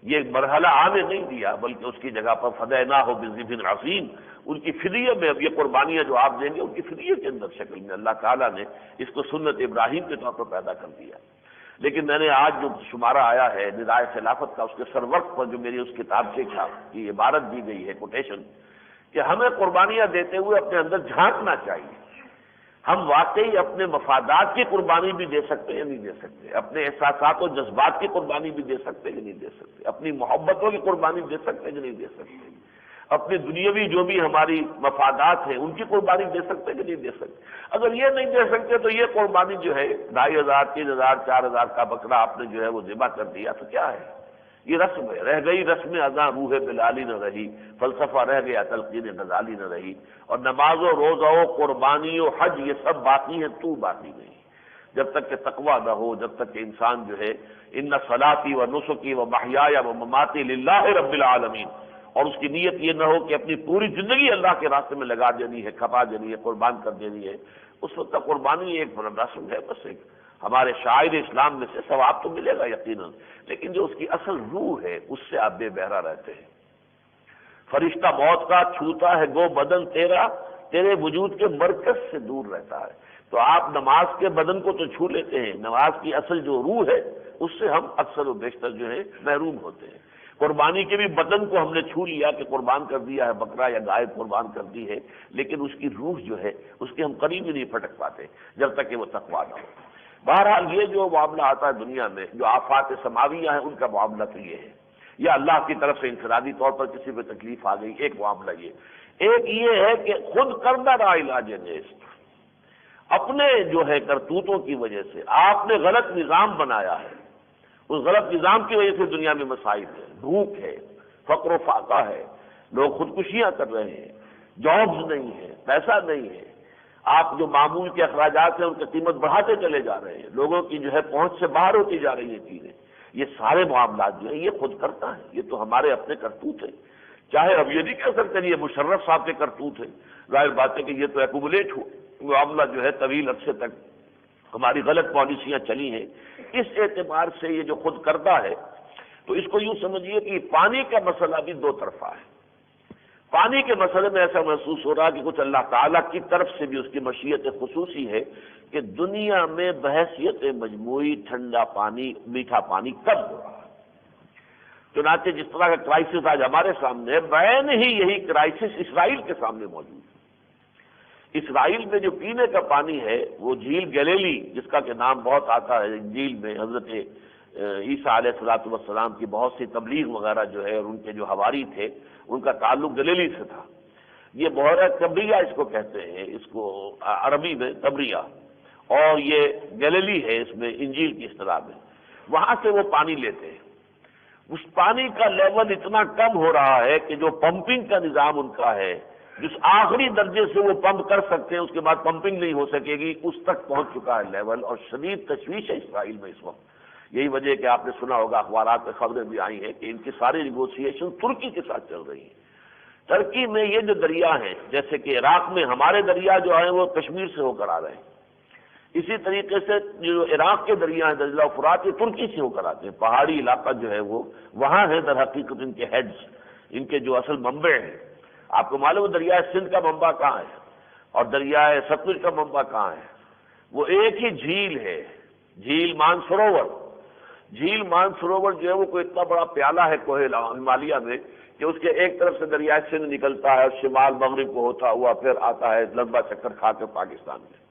یہ مرحلہ آنے نہیں دیا، بلکہ اس کی جگہ پر فدیناہ بذبح عظیم، ان کی فدیے میں، اب یہ قربانیاں جو آپ دیں گے ان کی فدیے کے اندر شکل میں اللہ تعالیٰ نے اس کو سنت ابراہیم کے طور پر پیدا کر دیا۔ لیکن میں نے آج جو شمارہ آیا ہے ندائے خلافت کا، اس کے سرورق پر جو میری اس کتاب سے کی عبارت دی گئی ہے کوٹیشن، کہ ہمیں قربانیاں دیتے ہوئے اپنے اندر جھانکنا چاہیے۔ ہم واقعی اپنے مفادات کی قربانی بھی دے سکتے ہیں یا نہیں دے سکتے، اپنے احساسات و جذبات کی قربانی بھی دے سکتے ہیں یا نہیں دے سکتے، اپنی محبتوں کی قربانی دے سکتے ہیں یا نہیں دے سکتے، اپنی دنیاوی جو بھی ہماری مفادات ہیں ان کی قربانی دے سکتے کہ نہیں دے سکتے۔ اگر یہ نہیں دے سکتے تو یہ قربانی جو ہے 2500 3000 4000 کا بکرا آپ نے جو ہے وہ ذبح کر دیا تو کیا ہے، یہ رسم ہے، رہ گئی رسم اذاں روح بلالی نہ رہی، فلسفہ رہ گیا تلقین غزالی نہ رہی، اور نماز و روزہ و قربانی و حج یہ سب باقی ہیں، تو باقی نہیں۔ جب تک کہ تقویٰ نہ ہو، جب تک کہ انسان جو ہے ان صلاتی و نسکی و محیایا و مماتی للہ رب العالمین، اور اس کی نیت یہ نہ ہو کہ اپنی پوری زندگی اللہ کے راستے میں لگا دینی ہے، کھپا دینی ہے، قربان کر دینی ہے، اس وقت تک قربانی ایک رسم ہے، بس ایک ہمارے شاعر اسلام میں سے ثواب تو ملے گا یقیناً، لیکن جو اس کی اصل روح ہے اس سے آپ بے بہرا رہتے ہیں۔ فرشتہ موت کا چھوتا ہے گو بدن تیرا، تیرے وجود کے مرکز سے دور رہتا ہے۔ تو آپ نماز کے بدن کو تو چھو لیتے ہیں، نماز کی اصل جو روح ہے اس سے ہم اکثر و بیشتر جو ہے محروم ہوتے ہیں۔ قربانی کے بھی بدن کو ہم نے چھو لیا کہ قربان کر دیا ہے بکرا یا گائے قربان کر دی ہے، لیکن اس کی روح جو ہے اس کے ہم قریب ہی نہیں پھٹک پاتے جب تک کہ وہ تقویٰ نہ ہو۔ بہرحال یہ جو معاملہ آتا ہے دنیا میں، جو آفات سماویہ ہیں ان کا معاملہ تو یہ ہے، یا اللہ کی طرف سے انفرادی طور پر کسی پہ تکلیف آ گئی، ایک معاملہ یہ، ایک یہ ہے کہ خود کردہ را علاج نیست، اپنے جو ہے کرتوتوں کی وجہ سے آپ نے غلط نظام بنایا ہے، اس غلط نظام کی وجہ سے دنیا میں مسائل ہیں، بھوک ہے، فقر و فاقہ ہے، لوگ خودکشیاں کر رہے ہیں، جابز نہیں ہے، پیسہ نہیں ہے، آپ جو معمول کے اخراجات ہیں ان کی قیمت بڑھاتے چلے جا رہے ہیں، لوگوں کی جو ہے پہنچ سے باہر ہوتی جا رہی ہیں چیزیں، یہ سارے معاملات جو ہیں یہ خود کرتا ہے، یہ تو ہمارے اپنے کرتوت ہیں۔ چاہے اب یہ نہیں کہہ سکتے یہ مشرف صاحب کے کرتوت ہیں، ظاہر بات ہے کہ یہ تو ایکومولیٹ معاملہ جو ہے طویل عرصے تک ہماری غلط پالیسیاں چلی ہیں، اس اعتبار سے یہ جو خود کردہ ہے تو اس کو یوں سمجھیے کہ پانی کا مسئلہ بھی دو طرفہ ہے۔ پانی کے مسئلے میں ایسا محسوس ہو رہا کہ کچھ اللہ تعالیٰ کی طرف سے بھی اس کی مشیت خصوصی ہے کہ دنیا میں بحیثیت مجموعی ٹھنڈا پانی، میٹھا پانی کم ہو رہا ہے۔ چنانچہ جس طرح کا کرائسس آج ہمارے سامنے ہے، بعین ہی یہی کرائسس اسرائیل کے سامنے موجود ہے۔ اسرائیل میں جو پینے کا پانی ہے وہ جھیل گلیلی، جس کا کہ نام بہت آتا ہے انجیل میں، حضرت عیسیٰ علیہ الصلوۃ والسلام کی بہت سی تبلیغ وغیرہ جو ہے اور ان کے جو حواری تھے ان کا تعلق گلیلی سے تھا۔ یہ بحیرہ تبریہ اس کو کہتے ہیں، اس کو عربی میں تبریہ، اور یہ گلیلی ہے اس میں انجیل کی اصطلاح میں۔ وہاں سے وہ پانی لیتے ہیں، اس پانی کا لیول اتنا کم ہو رہا ہے کہ جو پمپنگ کا نظام ان کا ہے، جس آخری درجے سے وہ پمپ کر سکتے ہیں اس کے بعد پمپنگ نہیں ہو سکے گی، اس تک پہنچ چکا ہے لیول، اور شدید تشویش ہے اسرائیل میں اس وقت۔ یہی وجہ ہے کہ آپ نے سنا ہوگا، اخبارات میں خبریں بھی آئی ہیں کہ ان کی ساری نیگوسیشن ترکی کے ساتھ چل رہی ہیں۔ ترکی میں یہ جو دریا ہیں، جیسے کہ عراق میں ہمارے دریا جو ہیں وہ کشمیر سے ہو کر آ رہے ہیں، اسی طریقے سے جو عراق کے دریا ہیں دجلہ و فرات، یہ ترکی سے ہو کر آتے ہیں۔ پہاڑی علاقہ جو ہے وہ وہاں ہے در حقیقت ان کے ہیڈز، ان کے جو اصل منبع ہیں۔ آپ کو معلوم ہے دریائے سندھ کا منبع کہاں ہے اور دریائے ستلج کا منبع کہاں ہے؟ وہ ایک ہی جھیل ہے، جھیل مانسروور۔ جھیل مانسروور جو ہے وہ کوئی اتنا بڑا پیالہ ہے کوہ ہمالیہ میں کہ اس کے ایک طرف سے دریائے سندھ نکلتا ہے اور شمال مغرب کو ہوتا ہوا پھر آتا ہے لمبا چکر کھا کے پاکستان میں،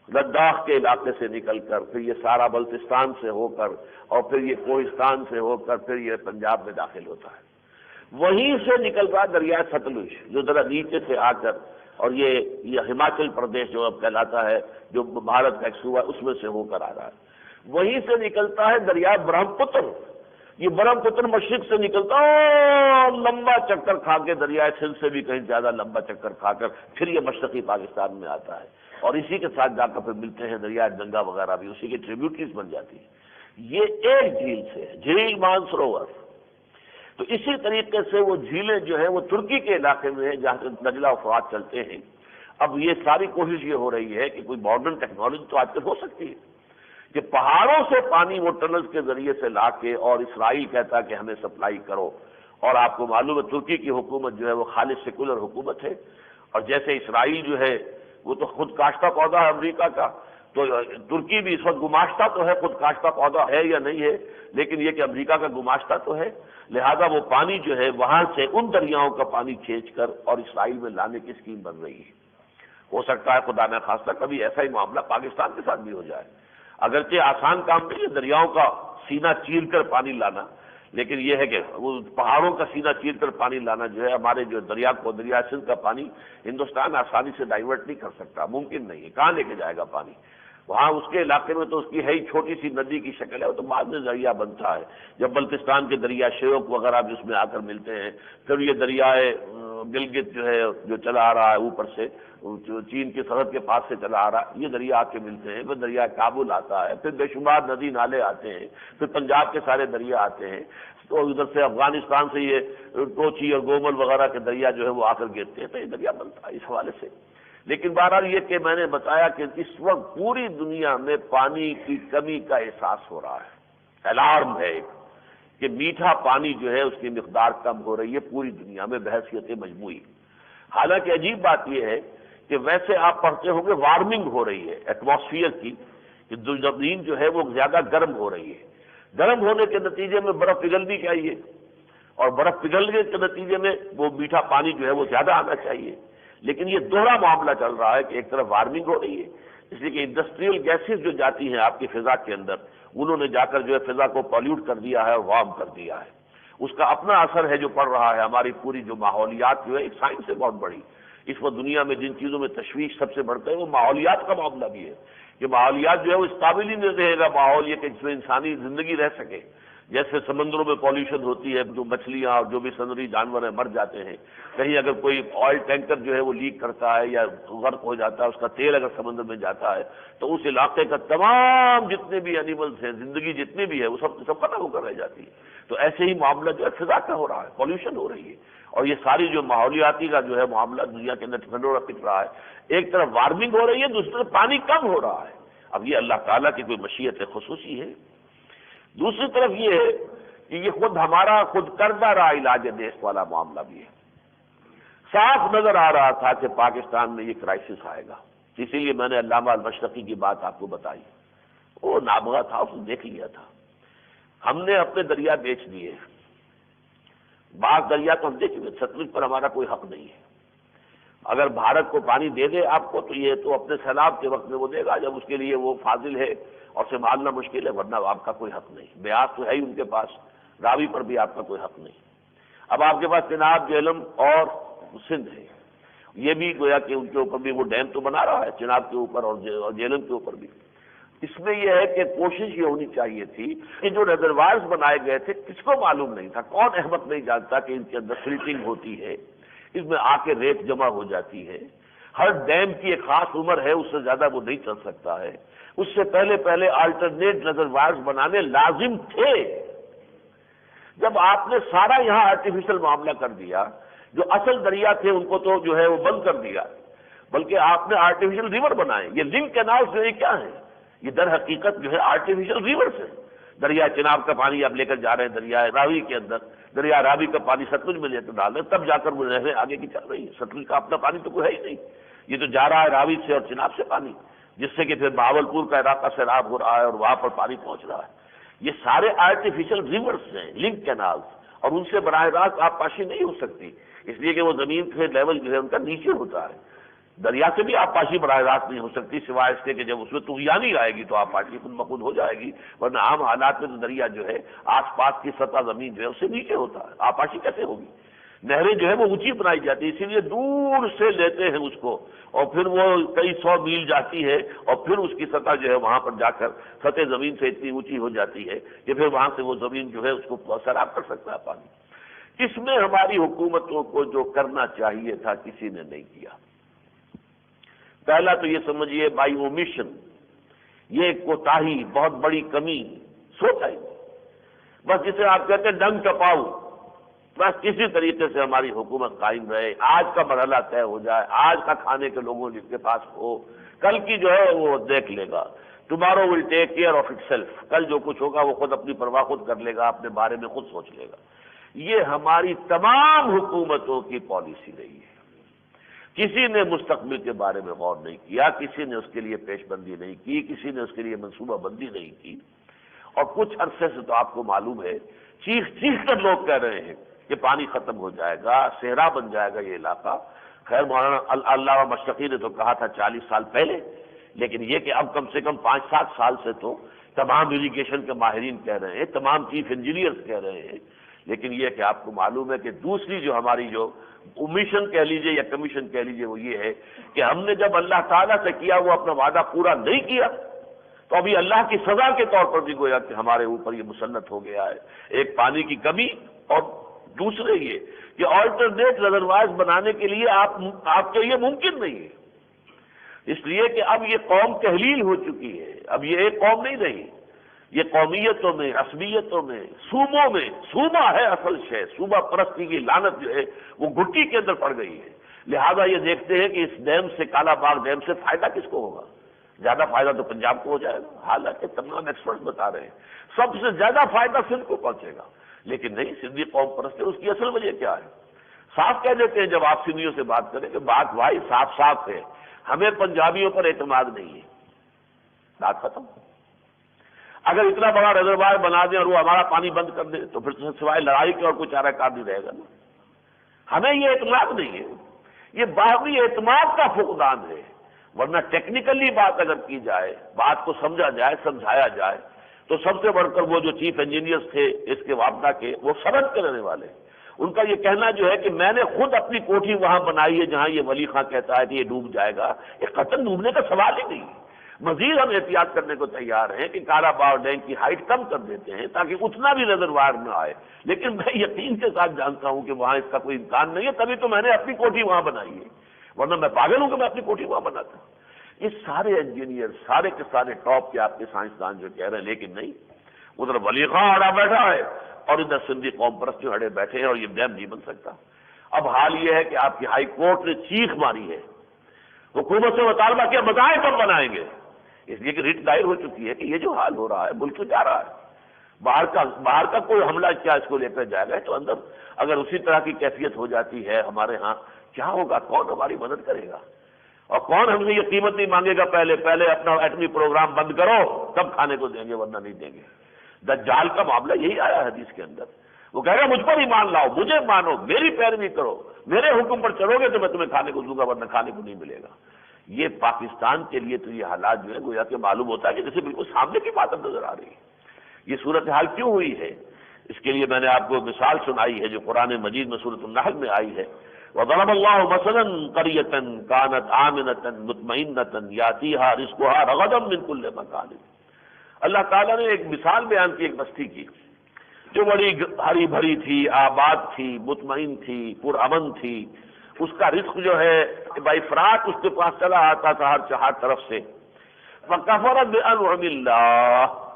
لداخ کے علاقے سے نکل کر پھر یہ سارا بلتستان سے ہو کر اور پھر یہ کوہستان سے ہو کر پھر یہ پنجاب میں داخل ہوتا ہے۔ وہیں سے نکل رہا دریائے ستلج جو ذرا نیچے سے آ کر، اور یہ ہماچل پردیش جو اب کہلاتا ہے، جو بھارت کا ایک صوبہ، اس میں سے ہو کر آ رہا ہے۔ وہیں سے نکلتا ہے دریائے برہم پتر، یہ برہم پتر مشرق سے نکلتا ہے لمبا چکر کھا کے دریائے سندھ سے بھی کہیں زیادہ لمبا چکر کھا کر پھر یہ مشرقی پاکستان میں آتا ہے، اور اسی کے ساتھ جا کر پھر ملتے ہیں دریائے گنگا وغیرہ بھی، اسی کی ٹریبیوٹریز بن جاتی ہیں۔ یہ ایک جھیل سے ہے، جھیل مانسروور۔ تو اسی طریقے سے وہ جھیلیں جو ہیں وہ ترکی کے علاقے میں ہیں جہاں سے دجلہ و فرات چلتے ہیں۔ اب یہ ساری کوشش یہ ہو رہی ہے کہ کوئی ماڈرن ٹیکنالوجی تو آج تک ہو سکتی ہے کہ پہاڑوں سے پانی وہ ٹنل کے ذریعے سے لا کے، اور اسرائیل کہتا ہے کہ ہمیں سپلائی کرو، اور آپ کو معلوم ہے ترکی کی حکومت جو ہے وہ خالص سیکولر حکومت ہے، اور جیسے اسرائیل جو ہے وہ تو خود کاشتہ پودا ہے امریکہ کا، تو ترکی بھی اس وقت گماشتہ تو ہے، خود کاشتہ پودا ہے یا نہیں ہے، لیکن یہ کہ امریکہ کا گماشتہ تو ہے، لہذا وہ پانی جو ہے وہاں سے ان دریاؤں کا پانی کھینچ کر اور اسرائیل میں لانے کی اسکیم بن رہی ہے۔ ہو سکتا ہے خدا نہ خواستہ کبھی ایسا ہی معاملہ پاکستان کے ساتھ بھی ہو جائے، اگرچہ آسان کام نہیں ہے دریاؤں کا سینہ چیر کر پانی لانا، لیکن یہ ہے کہ وہ پہاڑوں کا سینہ چیر کر پانی لانا جو ہے، ہمارے جو دریا سندھ کا پانی ہندوستان آسانی سے ڈائیورٹ نہیں کر سکتا، ممکن نہیں ہے، کہاں لے کے جائے گا پانی؟ وہاں اس کے علاقے میں تو اس کی ہے ہی چھوٹی سی ندی کی شکل ہے، وہ تو بعد میں دریا بنتا ہے، جب بلتستان کے دریا شیوک وغیرہ بھی اس میں آ کر ملتے ہیں، پھر یہ دریائے گلگت جو ہے جو چلا آ رہا ہے اوپر سے، جو چین کی سرحد کے پاس سے چلا آ رہا ہے، یہ دریا آ کے ملتے ہیں، پھر دریائے کابل آتا ہے، پھر بے شمار ندی نالے آتے ہیں، پھر پنجاب کے سارے دریا آتے ہیں، تو ادھر سے افغانستان سے یہ کوچی اور گومل وغیرہ کے دریا جو ہے وہ آ کر گرتے ہیں، تو یہ دریا بنتا ہے اس حوالے سے۔ لیکن بہرحال یہ کہ میں نے بتایا کہ اس وقت پوری دنیا میں پانی کی کمی کا احساس ہو رہا ہے، الارم ہے ایک کہ میٹھا پانی جو ہے اس کی مقدار کم ہو رہی ہے پوری دنیا میں بحیثیت مجموعی۔ حالانکہ عجیب بات یہ ہے کہ ویسے آپ پڑھتے ہوں گے وارمنگ ہو رہی ہے ایٹماسفیئر کی، کہ زمین جو ہے وہ زیادہ گرم ہو رہی ہے، گرم ہونے کے نتیجے میں برف پگھلنی چاہیے، اور برف پگھلنے کے نتیجے میں وہ میٹھا پانی جو ہے وہ زیادہ آنا چاہیے، لیکن یہ دوہرا معاملہ چل رہا ہے کہ ایک طرف وارمنگ ہو رہی ہے، اس لیے کہ انڈسٹریل گیسز جو جاتی ہیں آپ کی فضا کے اندر، انہوں نے جا کر جو ہے فضا کو پالیوٹ کر دیا ہے اور وارم کر دیا ہے، اس کا اپنا اثر ہے جو پڑ رہا ہے ہماری پوری جو ماحولیات جو ہے، ایک سائنس ہے بہت بڑی، اس وقت دنیا میں جن چیزوں میں تشویش سب سے بڑھتا ہے وہ ماحولیات کا معاملہ بھی ہے، کہ ماحولیات جو ہے وہ اس قابل ہی نہیں رہے گا ماحول یہ کہ جس میں انسانی زندگی رہ سکے، جیسے سمندروں میں پالیوشن ہوتی ہے، جو مچھلیاں اور جو بھی سمندری جانور ہیں مر جاتے ہیں، کہیں اگر کوئی آئل ٹینکر جو ہے وہ لیک کرتا ہے یا غرق ہو جاتا ہے، اس کا تیل اگر سمندر میں جاتا ہے تو اس علاقے کا تمام جتنے بھی اینیملز ہیں، زندگی جتنی بھی ہے وہ سب ختم ہو کر رہ جاتی ہے۔ تو ایسے ہی معاملہ جو ہے فضا کا ہو رہا ہے، پالیوشن ہو رہی ہے، اور یہ ساری جو ماحولیاتی کا جو ہے معاملہ دنیا کے اندر ٹھنڈورا پک رہا ہے، ایک طرف وارمنگ ہو رہی ہے، دوسری طرف پانی کم ہو رہا ہے۔ اب یہ اللہ تعالیٰ کی کوئی مشیت خصوصی ہے۔ دوسری طرف یہ ہے کہ یہ خود ہمارا خود کردہ رہا علاج دیش والا معاملہ بھی ہے۔ صاف نظر آ رہا تھا کہ پاکستان میں یہ کرائسس آئے گا، اسی لیے میں نے علامہ المشرقی کی بات آپ کو بتائی، وہ نابغہ تھا، اس نے دیکھ لیا تھا۔ ہم نے اپنے دریا بیچ دیے، بعض دریا تو ہم دیکھ لیں، ستلج پر ہمارا کوئی حق نہیں ہے، اگر بھارت کو پانی دے دے آپ کو تو یہ تو اپنے سیلاب کے وقت میں وہ دے گا جب اس کے لیے وہ فاضل ہے اور سنبھالنا مشکل ہے، ورنہ آپ کا کوئی حق نہیں۔ بیاس تو ہے ہی ان کے پاس، راوی پر بھی آپ کا کوئی حق نہیں۔ اب آپ کے پاس چناب، جہلم اور سندھ ہے، یہ بھی گویا کہ ان کے اوپر بھی وہ ڈیم تو بنا رہا ہے، چناب کے اوپر اور جہلم کے اوپر بھی۔ اس میں یہ ہے کہ کوشش یہ ہونی چاہیے تھی کہ جو ریزروائرز بنائے گئے تھے کس کو معلوم نہیں تھا، کون احمد نہیں جانتا کہ ان کے اندر فلٹرنگ ہوتی ہے، اس میں آ کے ریت جمع ہو جاتی ہے، ہر ڈیم کی ایک خاص عمر ہے، اس سے زیادہ وہ نہیں چل سکتا ہے۔ اس سے پہلے آلٹرنیٹ ریزروائرز بنانے لازم تھے۔ جب آپ نے سارا یہاں آرٹیفیشل معاملہ کر دیا، جو اصل دریا تھے ان کو تو جو ہے وہ بند کر دیا، بلکہ آپ نے آرٹیفیشل ریور بنائے۔ یہ لنک کینالز جو یہ کیا ہیں؟ یہ در حقیقت جو ہے آرٹیفیشل ریورز ہیں۔ دریا چناب کا پانی آپ لے کر جا رہے ہیں دریا راوی کے اندر، دریا راوی کا پانی ستلج میں لے کر ڈال رہے ہیں، تب جا کر وہ نہریں آگے کی چل رہی ہیں۔ ستلج کا اپنا پانی تو کوئی ہے ہی نہیں، یہ تو جا رہا ہے راوی سے اور چناب سے پانی، جس سے کہ پھر بہاولپور کا علاقہ سیراب ہو رہا ہے اور وہاں پر پانی پہنچ رہا ہے۔ یہ سارے آرٹیفیشل ریورز ہیں، لنک کینالز، اور ان سے براہ راست آبپاشی نہیں ہو سکتی، اس لیے کہ وہ زمین سے لیول جو ہے ان کا نیچے ہوتا ہے۔ دریا سے بھی آبپاشی براہ راست نہیں ہو سکتی سوائے اس کے کہ جب اس میں طغیانی آئے گی تو آبپاشی خود بخود ہو جائے گی، ورنہ عام حالات میں تو دریا جو ہے آس پاس کی سطح زمین جو ہے اس سے نیچے ہوتا ہے، آبپاشی کیسے ہوگی؟ نہریں جو ہے وہ اونچی بنائی جاتی ہے، اسی لیے دور سے لیتے ہیں اس کو، اور پھر وہ کئی 100 میل جاتی ہے، اور پھر اس کی سطح جو ہے وہاں پر جا کر سطح زمین سے اتنی اونچی ہو جاتی ہے کہ پھر وہاں سے وہ زمین جو ہے اس کو سیراب کر سکتا ہے پانی۔ اس میں ہماری حکومتوں کو جو کرنا چاہیے تھا کسی نے نہیں کیا۔ پہلا تو یہ سمجھیے بائی اومیشن، یہ ایک کوتاہی، بہت بڑی کمی، سوچا ہی بس جسے آپ کہتے ہیں ڈنگ ٹپاؤ، بس کسی طریقے سے ہماری حکومت قائم رہے، آج کا مرحلہ طے ہو جائے، آج کا کھانے کے لوگوں جس کے پاس ہو، کل کی جو ہے وہ دیکھ لے گا، tomorrow will take care of itself, کل جو کچھ ہوگا وہ خود اپنی پرواہ خود کر لے گا، اپنے بارے میں خود سوچ لے گا۔ یہ ہماری تمام حکومتوں کی پالیسی رہی ہے۔ کسی نے مستقبل کے بارے میں غور نہیں کیا، کسی نے اس کے لیے پیش بندی نہیں کی، کسی نے اس کے لیے منصوبہ بندی نہیں کی، اور کچھ عرصے سے تو آپ کو معلوم ہے چیخ چیخ کر لوگ کہہ رہے ہیں کہ پانی ختم ہو جائے گا، صحرا بن جائے گا یہ علاقہ۔ خیر مولانا علامہ مشرقی نے تو کہا تھا 40 سال پہلے، لیکن یہ کہ اب کم سے کم 5-7 سال سے تو تمام اریگیشن کے ماہرین کہہ رہے ہیں، تمام چیف انجینئرز کہہ رہے ہیں، لیکن یہ کہ آپ کو معلوم ہے کہ دوسری جو ہماری جو اومیشن کہہ لیجئے یا کمیشن کہہ لیجئے وہ یہ ہے کہ ہم نے جب اللہ تعالیٰ سے کیا وہ اپنا وعدہ پورا نہیں کیا، تو ابھی اللہ کی سزا کے طور پر بھی گویا کہ ہمارے اوپر یہ مسلط ہو گیا ہے، ایک پانی کی کمی، اور دوسرے یہ کہ آلٹرنیٹ ریزروائرز بنانے کے لیے آپ کے لیے ممکن نہیں ہے، اس لیے کہ اب یہ قوم تحلیل ہو چکی ہے، اب یہ ایک قوم نہیں رہی، یہ قومیتوں میں، عصبیتوں میں، صوبوں میں، صوبہ ہے اصل شے، صوبہ پرستی کی لعنت جو ہے وہ گھٹی کے اندر پڑ گئی ہے۔ لہذا یہ دیکھتے ہیں کہ اس ڈیم سے، کالا باغ ڈیم سے فائدہ کس کو ہوگا؟ زیادہ فائدہ تو پنجاب کو ہو جائے گا، حالانکہ تمام ایکسپرٹ بتا رہے ہیں سب سے زیادہ فائدہ سندھ کو پہنچے گا، لیکن نہیں، سندھی قوم پرست ہے، اس کی اصل وجہ کیا ہے؟ صاف کہہ دیتے ہیں جب آپ سندھیوں سے بات کریں کہ بات بھائی صاف صاف ہے، ہمیں پنجابیوں پر اعتماد نہیں ہے، بات ختم۔ اگر اتنا بڑا ریزروائر بنا دیں اور وہ ہمارا پانی بند کر دیں تو پھر سوائے لڑائی کے اور کوئی چارہ کار نہیں رہے گا نا۔ ہمیں یہ اعتماد نہیں ہے، یہ باہمی اعتماد کا فقدان ہے، ورنہ ٹیکنیکلی بات اگر کی جائے، بات کو سمجھا جائے، سمجھایا جائے، تو سب سے بڑھ کر وہ جو چیف انجینئرز تھے اس کے وابدہ کے، وہ سرحد کے رہنے والے، ان کا یہ کہنا جو ہے کہ میں نے خود اپنی کوٹھی وہاں بنائی ہے جہاں یہ ولی خاں کہتا ہے کہ یہ ڈوب جائے گا، یہ قطعاً ڈوبنے کا سوال ہی نہیں ہے۔ مزید ہم احتیاط کرنے کو تیار ہیں کہ کالا باغ ڈیم کی ہائٹ کم کر دیتے ہیں تاکہ اتنا بھی ریزروائر نہ آئے، لیکن میں یقین کے ساتھ جانتا ہوں کہ وہاں اس کا کوئی امکان نہیں ہے، تبھی تو میں نے اپنی کوٹھی وہاں بنائی ہے، ورنہ میں پاگل ہوں کہ میں اپنی کوٹھی وہاں بناتا ہوں۔ یہ سارے انجینئر، سارے کے سارے ٹاپ کے آپ کے سائنسدان جو کہہ رہے ہیں، لیکن نہیں، ادھر ولی خاں اڑا بیٹھا ہے اور ادھر سندھی قوم پرست جو اڑے بیٹھے ہیں، اور یہ ڈیم نہیں بن سکتا۔ اب حال یہ ہے کہ آپ کی ہائی کورٹ نے چیخ ماری ہے، حکومت سے مطالبہ کیا بتائیں کب بنائیں گے، اس لیے کہ ریٹ دائر ہو چکی ہے کہ یہ جو حال ہو رہا ہے ملک سے جا رہا ہے، باہر کا کوئی حملہ کیا اس کو لے کر جائے گا، تو اندر اگر اسی طرح کی کیفیت ہو جاتی ہے ہمارے ہاں، کیا ہوگا؟ کون ہماری مدد کرے گا؟ اور کون ہم سے یہ قیمت نہیں مانگے گا؟ پہلے اپنا ایٹمی پروگرام بند کرو تب کھانے کو دیں گے، ورنہ نہیں دیں گے۔ دجال کا معاملہ یہی آیا حدیث کے اندر، وہ کہے گا مجھ پر ایمان لاؤ، مجھے مانو، میری پیروی کرو، میرے حکم پر چلو گے تو میں تمہیں کھانے کو دوں گا ورنہ کھانے کو نہیں ملے گا۔ یہ پاکستان کے لیے تو یہ حالات جو ہے گویا کہ معلوم ہوتا ہے کہ جیسے بالکل سامنے کی بات اب نظر آ رہی ہے۔ یہ صورتحال کیوں ہوئی ہے؟ اس کے لیے میں نے آپ کو مثال سنائی ہے جو قرآن مجید میں سورۃ النحل میں آئی ہے، وَضَرَبَ اللَّهُ مَثَلًا قَرْيَةً كَانَتْ آمِنَةً مُطْمَئِنَّةً يَأْتِيهَا رِزْقُهَا رَغَدًا مِنْ كُلِّ مَكَانٍ۔ اللہ تعالیٰ نے ایک مثال بیان کی ایک بستی کی جو بڑی ہری بھری تھی، آباد تھی، مطمئن تھی، پرامن تھی، اس کا رزق جو ہے بافراط اس کے پاس چلا آتا تھا ہر طرف سے۔ فَكَفَرَتْ بِأَنْعُمِ اللَّهِ،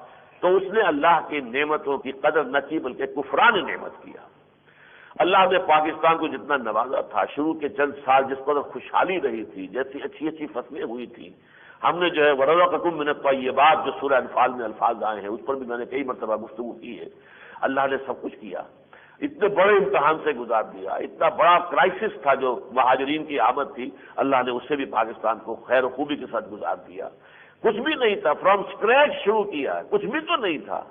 تو اس نے اللہ کی نعمتوں کی قدر نہ کی بلکہ کفران نعمت کیا۔ اللہ نے پاکستان کو جتنا نوازا تھا، شروع کے چند سال جس پر خوشحالی رہی تھی، جیسی اچھی اچھی فصلیں ہوئی تھیں، ہم نے جو ہے وَرَزَقَكُم مِّنَ الطَّيِّبَاتِ جو سورہ انفال میں الفاظ آئے ہیں اس پر بھی میں نے کئی مرتبہ گفتگو کی ہے۔ اللہ نے سب کچھ کیا، اتنے بڑے امتحان سے گزار دیا، اتنا بڑا کرائسس تھا جو مہاجرین کی آمد تھی، اللہ نے اس سے بھی پاکستان کو خیر و خوبی کے ساتھ گزار دیا۔ کچھ بھی نہیں تھا، فرام اسکریچ شروع کیا، کچھ بھی تو نہیں تھا،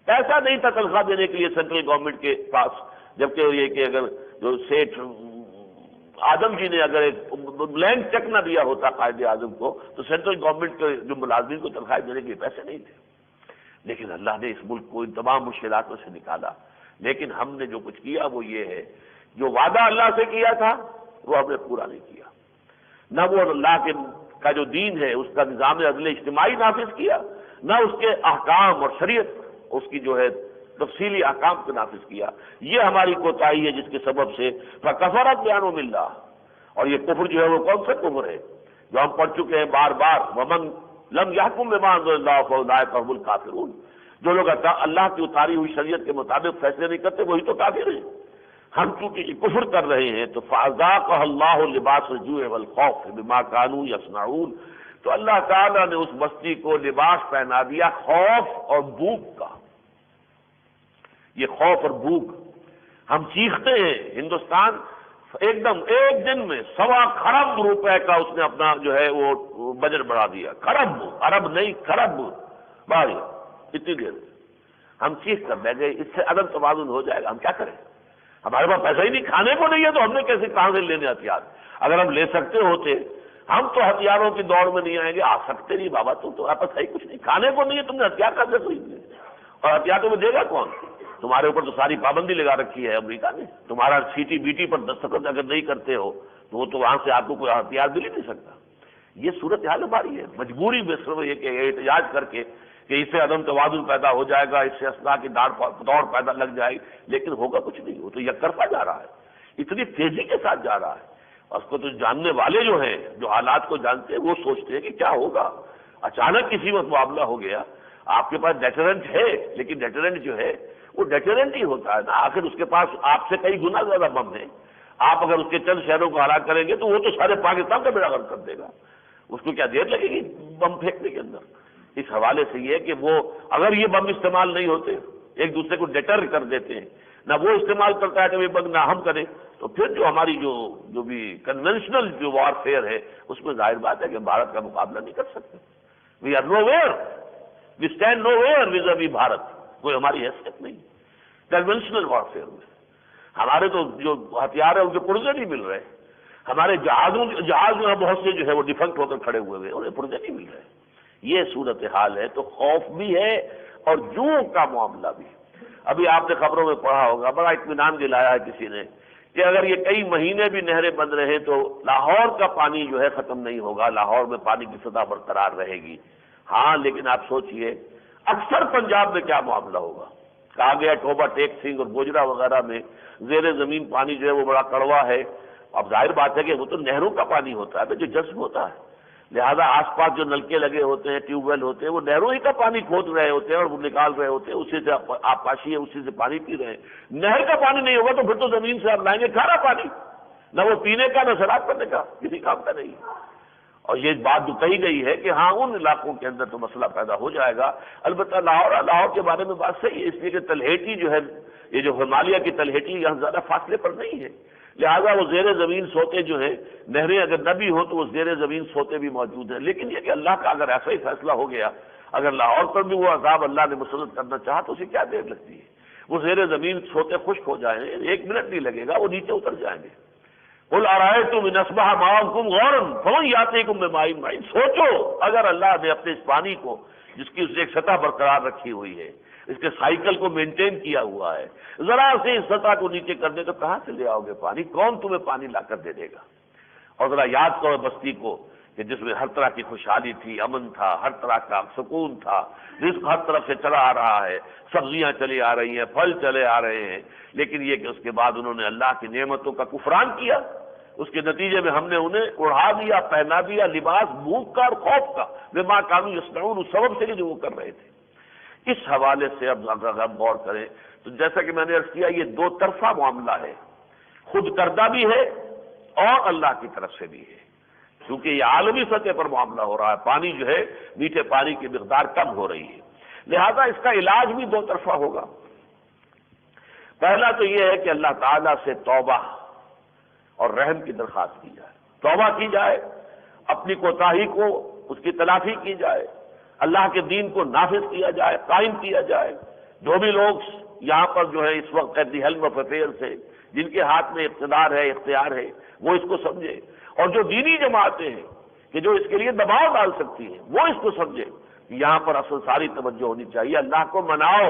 پیسہ نہیں تھا تنخواہ دینے کے لیے سینٹرل گورنمنٹ کے پاس، جبکہ یہ کہ اگر جو سیٹھ آدم جی نے اگر ایک بلینک چیک نہ دیا ہوتا قائد اعظم کو تو سینٹرل گورنمنٹ کے جو ملازمین کو تنخواہ دینے کے لیے پیسے نہیں تھے۔ لیکن اللہ نے اس ملک کو ان تمام مشکلاتوں سے نکالا۔ لیکن ہم نے جو کچھ کیا وہ یہ ہے، جو وعدہ اللہ سے کیا تھا وہ ہم نے پورا نہیں کیا، نہ وہ اللہ کا جو دین ہے اس کا نظام عدل اجتماعی نافذ کیا، نہ اس کے احکام اور شریعت اس کی جو ہے تفصیلی احکام کو نافذ کیا۔ یہ ہماری کوتاہی ہے جس کے سبب سے فَكَفَرَتْ بِأَنْعُمِ اللَّهِ، اور یہ کفر جو ہے وہ کون سا کفر ہے جو ہم پڑھ چکے ہیں بار بار، وَمَنْ لَمْ يَحْكُمْ بِمَا أَنزَلَ اللَّهُ فَأُولَٰئِكَ هُمُ الْكَافِرُونَ، جو لوگ اللہ کی اتاری ہوئی شریعت کے مطابق فیصلے نہیں کرتے وہی تو کافر ہیں۔ ہم چونکہ کفر کر رہے ہیں تو فَأَذَاقَهَا اللَّهُ لِبَاسَ الْجُوعِ وَالْخَوْفِ بِمَا كَانُوا يَصْنَعُونَ، تو اللہ تعالیٰ نے اس بستی کو لباس پہنا دیا خوف اور بھوک کا۔ یہ خوف اور بھوک ہم چیختے ہیں، ہندوستان ایک دن میں 1.25 خرب روپے کا اس نے اپنا جو ہے وہ بجٹ بڑھا دیا، خرب، ارب نہیں خرب، بھائی اتنی دیر ہم چیخ کر بیٹھ گئے، اس سے عدم توازن ہو جائے گا، ہم کیا کریں؟ ہمارے پاس پیسہ ہی نہیں، کھانے کو نہیں ہے تو ہم نے کیسے کہاں سے لینے ہتھیار؟ اگر ہم لے سکتے ہوتے ہم تو ہتھیاروں کی دوڑ میں نہیں آئیں گے، آ سکتے نہیں بابا، تم تو آپ صحیح کچھ نہیں، کھانے کو نہیں ہے، تم نے ہتھیار کر دے اور ہتھیار تمہیں دے گا کون؟ تمہارے اوپر تو ساری پابندی لگا رکھی ہے امریکہ نے، تمہارا سیٹی بیٹی پر دستخط اگر نہیں کرتے ہو تو وہ تو وہاں سے آپ کو کوئی ہتھیار مل ہی نہیں سکتا۔ یہ صورتحال ہماری ہے، مجبوری میں صرف یہ کہ احتجاج کر کے کہ اس سے عدم توازن پیدا ہو جائے گا، اس سے اسلحہ کی دوڑ پیدا لگ جائے گی، لیکن ہوگا کچھ نہیں، وہ تو یک طرفہ جا رہا ہے، اتنی تیزی کے ساتھ جا رہا ہے۔ اس کو تو جاننے والے جو ہیں، جو حالات کو جانتے ہیں، وہ سوچتے ہیں کہ کیا ہوگا۔ اچانک کسی وقت معاملہ ہو گیا، آپ کے پاس ڈیٹرنٹ ہے، لیکن ڈیٹرنٹ جو ہے وہ ڈیٹرنٹ ہی ہوتا ہے نا، آخر اس کے پاس آپ سے کئی گنا زیادہ بم ہے، آپ اگر اس کے چند شہروں کو ہلاک کریں گے تو وہ تو سارے پاکستان کا بیڑا غرق کر دے گا، اس کو کیا دیر لگے گی بم پھینکنے کے اندر۔ اس حوالے سے یہ کہ وہ اگر یہ بم استعمال نہیں ہوتے، ایک دوسرے کو ڈیٹر کر دیتے ہیں، نہ وہ استعمال کرتا ہے کہ بم نہ ہم کریں، تو پھر جو ہماری جو بھی کنونشنل جو وار فیئر ہے اس میں ظاہر بات ہے کہ بھارت کا مقابلہ نہیں کر سکتے۔ We are nowhere, we stand nowhere was ابھی بھارت، کوئی ہماری حیثیت نہیں کنونشنل وار فیئر میں۔ ہمارے تو جو ہتھیار ہیں ان کے پرزے نہیں مل رہے، ہمارے جہاز جو ہے بہت سے جو ہے وہ ڈیفنکٹ ہو کر کھڑے ہوئے ہوئے، انہیں پرزے نہیں مل رہے۔ یہ صورتحال ہے، تو خوف بھی ہے اور جوع کا معاملہ بھی۔ ابھی آپ نے خبروں میں پڑھا ہوگا، بڑا اطمینان دلایا ہے کسی نے کہ اگر یہ کئی مہینے بھی نہریں بند رہے تو لاہور کا پانی جو ہے ختم نہیں ہوگا، لاہور میں پانی کی سطح برقرار رہے گی۔ ہاں لیکن آپ سوچئے اکثر پنجاب میں کیا معاملہ ہوگا۔ کہا گیا ٹوبہ ٹیک سنگھ اور گوجرا وغیرہ میں زیر زمین پانی جو ہے وہ بڑا کڑوا ہے۔ اب ظاہر بات ہے کہ وہ تو نہروں کا پانی ہوتا ہے جو جذب ہوتا ہے، لہذا آس پاس جو نلکے لگے ہوتے ہیں، ٹیوب ویل ہوتے ہیں، وہ نہروں ہی کا پانی کھود رہے ہوتے ہیں اور وہ نکال رہے ہوتے ہیں، اسی سے آپ پاشی ہے، اسی سے پانی پی رہے ہیں۔ نہر کا پانی نہیں ہوگا تو پھر تو زمین سے آپ لائیں گے کھارا پانی، نہ وہ پینے کا نہ شراب کرنے کا، کسی کام کا نہیں۔ اور یہ بات جو کہی گئی ہے کہ ہاں ان علاقوں کے اندر تو مسئلہ پیدا ہو جائے گا۔ البتہ لاہور کے بارے میں بات صحیح ہے، اس لیے کہ تلہیٹی جو ہے، یہ جو ہمالیہ کی تلہیٹی یہاں زیادہ فاصلے پر نہیں ہے، لہذا وہ زیر زمین سوتے جو ہیں، نہریں اگر نہ بھی ہو تو وہ زیر زمین سوتے بھی موجود ہیں۔ لیکن یہ کہ اللہ کا اگر ایسا ہی فیصلہ ہو گیا، اگر لاہور پر بھی وہ عذاب اللہ نے مسلط کرنا چاہا تو اسے کیا دیر لگتی ہے۔ وہ زیر زمین سوتے خشک ہو جائیں، 1 منٹ نہیں لگے گا، وہ نیچے اتر جائیں گے۔ قل ارأیتم ان اصبح ماؤکم غورا فمن یاتیکم بماء معین، سوچو اگر اللہ نے اپنے اس پانی کو جس کی اس نے ایک سطح برقرار رکھی ہوئی ہے، اس کے سائیکل کو مینٹین کیا ہوا ہے، ذرا سے اس سطح کو نیچے کر دے تو کہاں سے لے آؤ گے پانی؟ کون تمہیں پانی لا کر دے گا؟ اور ذرا یاد کرو بستی کو کہ جس میں ہر طرح کی خوشحالی تھی، امن تھا، ہر طرح کا سکون تھا، رزق ہر طرف سے چلا آ رہا ہے، سبزیاں چلی آ رہی ہیں، پھل چلے آ رہے ہیں، لیکن یہ کہ اس کے بعد انہوں نے اللہ کی نعمتوں کا کفران کیا، اس کے نتیجے میں ہم نے انہیں اڑا دیا، پہنا دیا لباس بھوک کا اور خوف کا، بما کانوا یصنعون، اس سبب سے جو وہ کر رہے تھے۔ اس حوالے سے اب اگر ہم غور کریں تو جیسا کہ میں نے عرض کیا، یہ 2 طرفہ معاملہ ہے، خود کردہ بھی ہے اور اللہ کی طرف سے بھی ہے، کیونکہ یہ عالمی سطح پر معاملہ ہو رہا ہے، پانی جو ہے میٹھے پانی کی مقدار کم ہو رہی ہے، لہذا اس کا علاج بھی 2 طرفہ ہوگا۔ پہلا تو یہ ہے کہ اللہ تعالیٰ سے توبہ اور رحم کی درخواست کی جائے، توبہ کی جائے، اپنی کوتاہی کو اس کی تلافی کی جائے، اللہ کے دین کو نافذ کیا جائے، قائم کیا جائے۔ جو بھی لوگ یہاں پر جو ہے اس وقت at the helm of affairs ہے، جن کے ہاتھ میں اقتدار ہے، اختیار ہے، وہ اس کو سمجھے، اور جو دینی جماعتیں ہیں کہ جو اس کے لیے دباؤ ڈال سکتی ہیں، وہ اس کو سمجھے کہ یہاں پر اصل ساری توجہ ہونی چاہیے، اللہ کو مناؤ،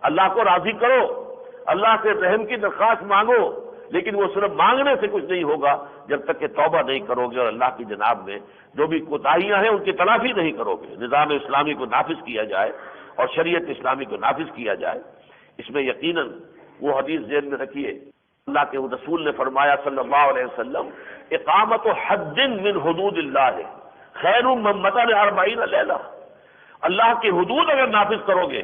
اللہ کو راضی کرو، اللہ سے رحم کی درخواست مانگو، لیکن وہ صرف مانگنے سے کچھ نہیں ہوگا جب تک کہ توبہ نہیں کرو گے اور اللہ کی جناب میں جو بھی کوتاہیاں ہیں ان کی تلافی نہیں کرو گے، نظام اسلامی کو نافذ کیا جائے اور شریعت اسلامی کو نافذ کیا جائے۔ اس میں یقیناً وہ حدیث ذہن میں رکھیے، اللہ کے رسول نے فرمایا صلی اللہ علیہ وسلم، اقامت حد من حدود اللہ خیر من مطر 40 لیلہ، اللہ کی حدود اگر نافذ کرو گے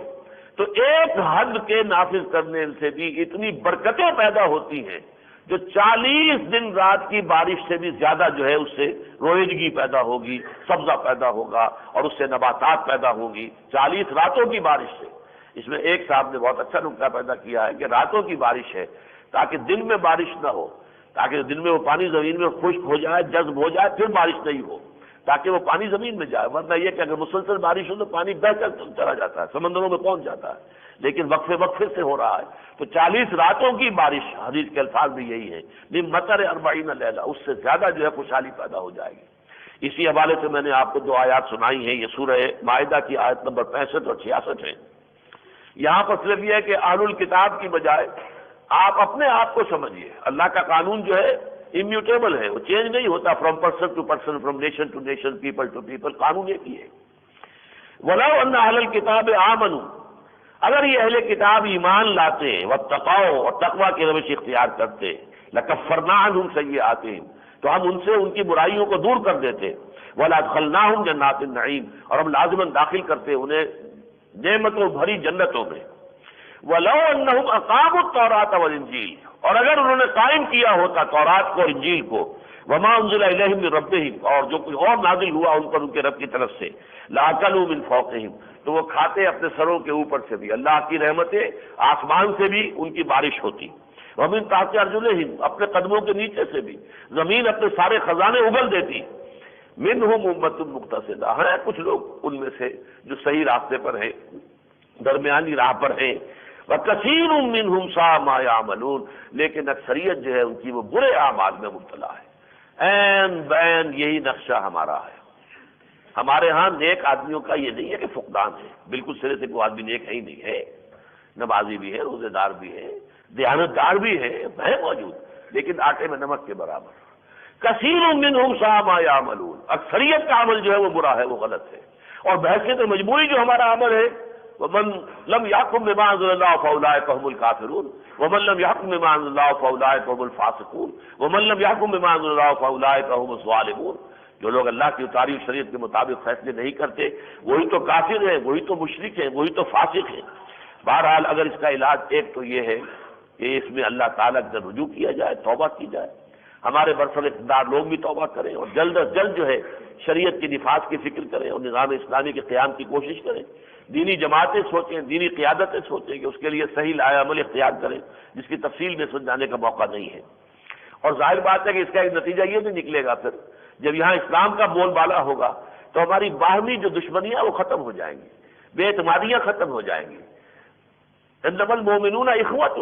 تو ایک حد کے نافذ کرنے سے بھی اتنی برکتیں پیدا ہوتی ہیں جو 40 دن رات کی بارش سے بھی زیادہ جو ہے اس سے رویدگی پیدا ہوگی، سبزہ پیدا ہوگا اور اس سے نباتات پیدا ہوگی 40 راتوں کی بارش سے۔ اس میں ایک صاحب نے بہت اچھا نکتہ پیدا کیا ہے کہ راتوں کی بارش ہے تاکہ دن میں بارش نہ ہو، تاکہ دن میں وہ پانی زمین میں خشک ہو جائے، جذب ہو جائے، پھر بارش نہیں ہو، تاکہ وہ پانی زمین میں جائے، ورنہ یہ کہ اگر مسلسل بارش ہو تو پانی بہہ کر چلا جاتا ہے، سمندروں میں پہنچ جاتا ہے، لیکن وقفے وقفے سے ہو رہا ہے۔ تو 40 راتوں کی بارش، حدیث کے الفاظ بھی یہی ہے، من مطر 40 لیلہ، اس سے زیادہ جو ہے خوشحالی پیدا ہو جائے گی۔ اسی حوالے سے میں نے آپ کو 2 آیات سنائی ہیں، یہ سورہ مائدہ کی آیت نمبر 65 اور 66 ہے۔ یہاں پر صرف یہ ہے کہ اہل الکتاب کی بجائے آپ اپنے آپ کو سمجھیے، اللہ کا قانون جو ہے امیوٹیبل ہے، وہ چینج نہیں ہوتا، from person to person, from nation to nation, people to people, قانون ایک ہی ہے۔ وَلَوْ أَنَّ أَهْلَ الْكِتَابِ آمَنُوا، اگر یہ اہل کتاب ایمان لاتے واتقوا اور تقوی کی روش اختیار کرتے، لَكَفَّرْنَا عَنْهُمْ سَيِّئَاتِهِمْ، تو ہم ان سے ان کی برائیوں کو دور کر دیتے، وَلَأَدْخَلْنَاهُمْ جَنَّاتِ النَّعِيمِ، اور ہم لازماً داخل کرتے انہیں نعمتوں بھری جنتوں میں۔ وَلَوْ أَنَّهُمْ أَقَامُوا التَّوْرَاةَ وَالْإِنْجِيلَ، اور اگر انہوں نے قائم کیا ہوتا تورات کو اور انجیل کو، وَمَا أُنزِلَ إِلَيْهِمْ مِنْ رَبِّهِمْ، اور جو کچھ اور نازل ہوا ان پر ان کے رب کی طرف سے، لَأَكَلُوا مِنْ فَوْقِهِمْ، تو وہ کھاتے اپنے سروں کے اوپر سے بھی، اللہ کی رحمتیں آسمان سے بھی ان کی بارش ہوتی، وَمِنْ تَحْتِ أَرْجُلِهِمْ، اپنے قدموں کے نیچے سے بھی، زمین اپنے سارے خزانے اگل دیتی، مِنْهُمْ أُمَّةٌ مُقْتَصِدَةٌ، ہیں کچھ لوگ ان میں سے جو صحیح راستے پر ہیں، درمیانی راہ پر ہیں، وَكَثِيرٌ مِّنْهُمْ سَاءَ مَا يَعْمَلُونَ، لیکن اکثریت جو ہے ان کی وہ برے اعمال میں مبتلا ہے۔ عین بین یہی نقشہ ہمارا ہے۔ ہمارے ہاں نیک آدمیوں کا یہ نہیں ہے کہ فقدان ہے، بالکل سرے سے کوئی آدمی نیک ہے ہی نہیں ہے، نمازی بھی ہے، روزے دار بھی ہے، دیانت دار بھی ہے موجود، لیکن آٹے میں نمک کے برابر۔ کثیر منہم ساء ما یعملون، اکثریت کا عمل جو ہے وہ برا ہے، وہ غلط ہے، اور بحثیت مجبوری جو ہمارا عمل ہے، ومن لم يحكم بما انزل الله فاولئك هم الكافرون ومن لم يحكم بما انزل الله فاولئك هم الفاسقون ومن لم يحكم بما انزل الله فاولئك هم الظالمون، جو لوگ اللہ کی اتاری شریعت کے مطابق فیصلے نہیں کرتے وہی تو کافر ہیں، وہی تو مشرک ہیں، وہی تو فاسق ہیں۔ بہرحال اگر اس کا علاج ایک تو یہ ہے کہ اس میں اللہ تعالیٰ سے رجوع کیا جائے، توبہ کی جائے، ہمارے برسر اقتدار لوگ بھی توبہ کریں اور جلد از جلد جو ہے شریعت کی نفاذ کی فکر کریں اور نظام اسلامی کے قیام کی کوشش کریں، دینی جماعتیں سوچیں، دینی قیادتیں سوچیں کہ اس کے لیے صحیح لائحہ عمل اختیار کریں، جس کی تفصیل میں سمجھانے کا موقع نہیں ہے۔ اور ظاہر بات ہے کہ اس کا ایک نتیجہ یہ بھی نکلے گا، پھر جب یہاں اسلام کا بول بالا ہوگا تو ہماری باہمی جو دشمنیاں وہ ختم ہو جائیں گی، بے اعتمادیاں ختم ہو جائیں گی، انما المؤمنون اخوۃ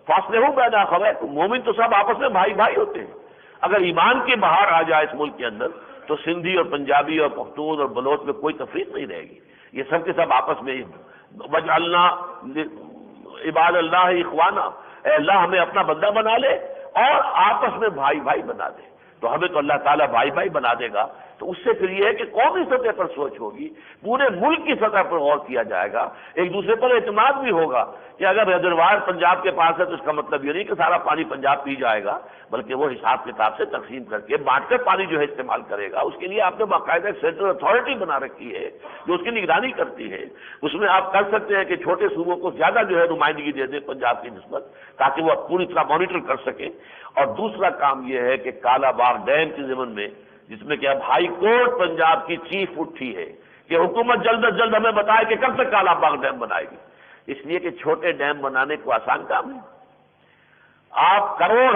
فاصلحوا بین اخویکم، مومن تو سب آپس میں بھائی بھائی ہوتے ہیں۔ اگر ایمان کی بہار آ جائے اس ملک کے اندر تو سندھی اور پنجابی اور پختون اور بلوچ میں کوئی تفریق نہیں رہے گی، یہ سب کے سب آپس میں وجعلنا عباد اللہ اخوانا، اے اللہ ہمیں اپنا بندہ بنا لے اور آپس میں بھائی بھائی بنا دے، تو ہمیں تو اللہ تعالیٰ بھائی بھائی بنا دے گا۔ تو اس سے پھر یہ ہے کہ قومی سطح پر سوچ ہوگی، پورے ملک کی سطح پر غور کیا جائے گا، ایک دوسرے پر اعتماد بھی ہوگا کہ اگر ریزروائر پنجاب کے پاس ہے تو اس کا مطلب یہ نہیں کہ سارا پانی پنجاب پی جائے گا، بلکہ وہ حساب کتاب سے تقسیم کر کے بانٹ کر پانی جو ہے استعمال کرے گا۔ اس کے لیے آپ نے باقاعدہ ایک سینٹرل اتھارٹی بنا رکھی ہے جو اس کی نگرانی کرتی ہے۔ اس میں آپ کر سکتے ہیں کہ چھوٹے صوبوں کو زیادہ جو ہے نمائندگی دے دیں پنجاب کی نسبت، تاکہ وہ پوری طرح مانیٹر کر سکیں۔ اور دوسرا کام یہ ہے کہ کالا باغ ڈیم کے ضمن میں، جس میں کہ اب ہائی کورٹ پنجاب کی چیف اٹھی ہے کہ حکومت جلد از جلد ہمیں بتائے کہ کب تک کالا باغ ڈیم بنائے گی، اس لیے کہ چھوٹے ڈیم بنانے کو آسان کام ہے۔ آپ کروڑ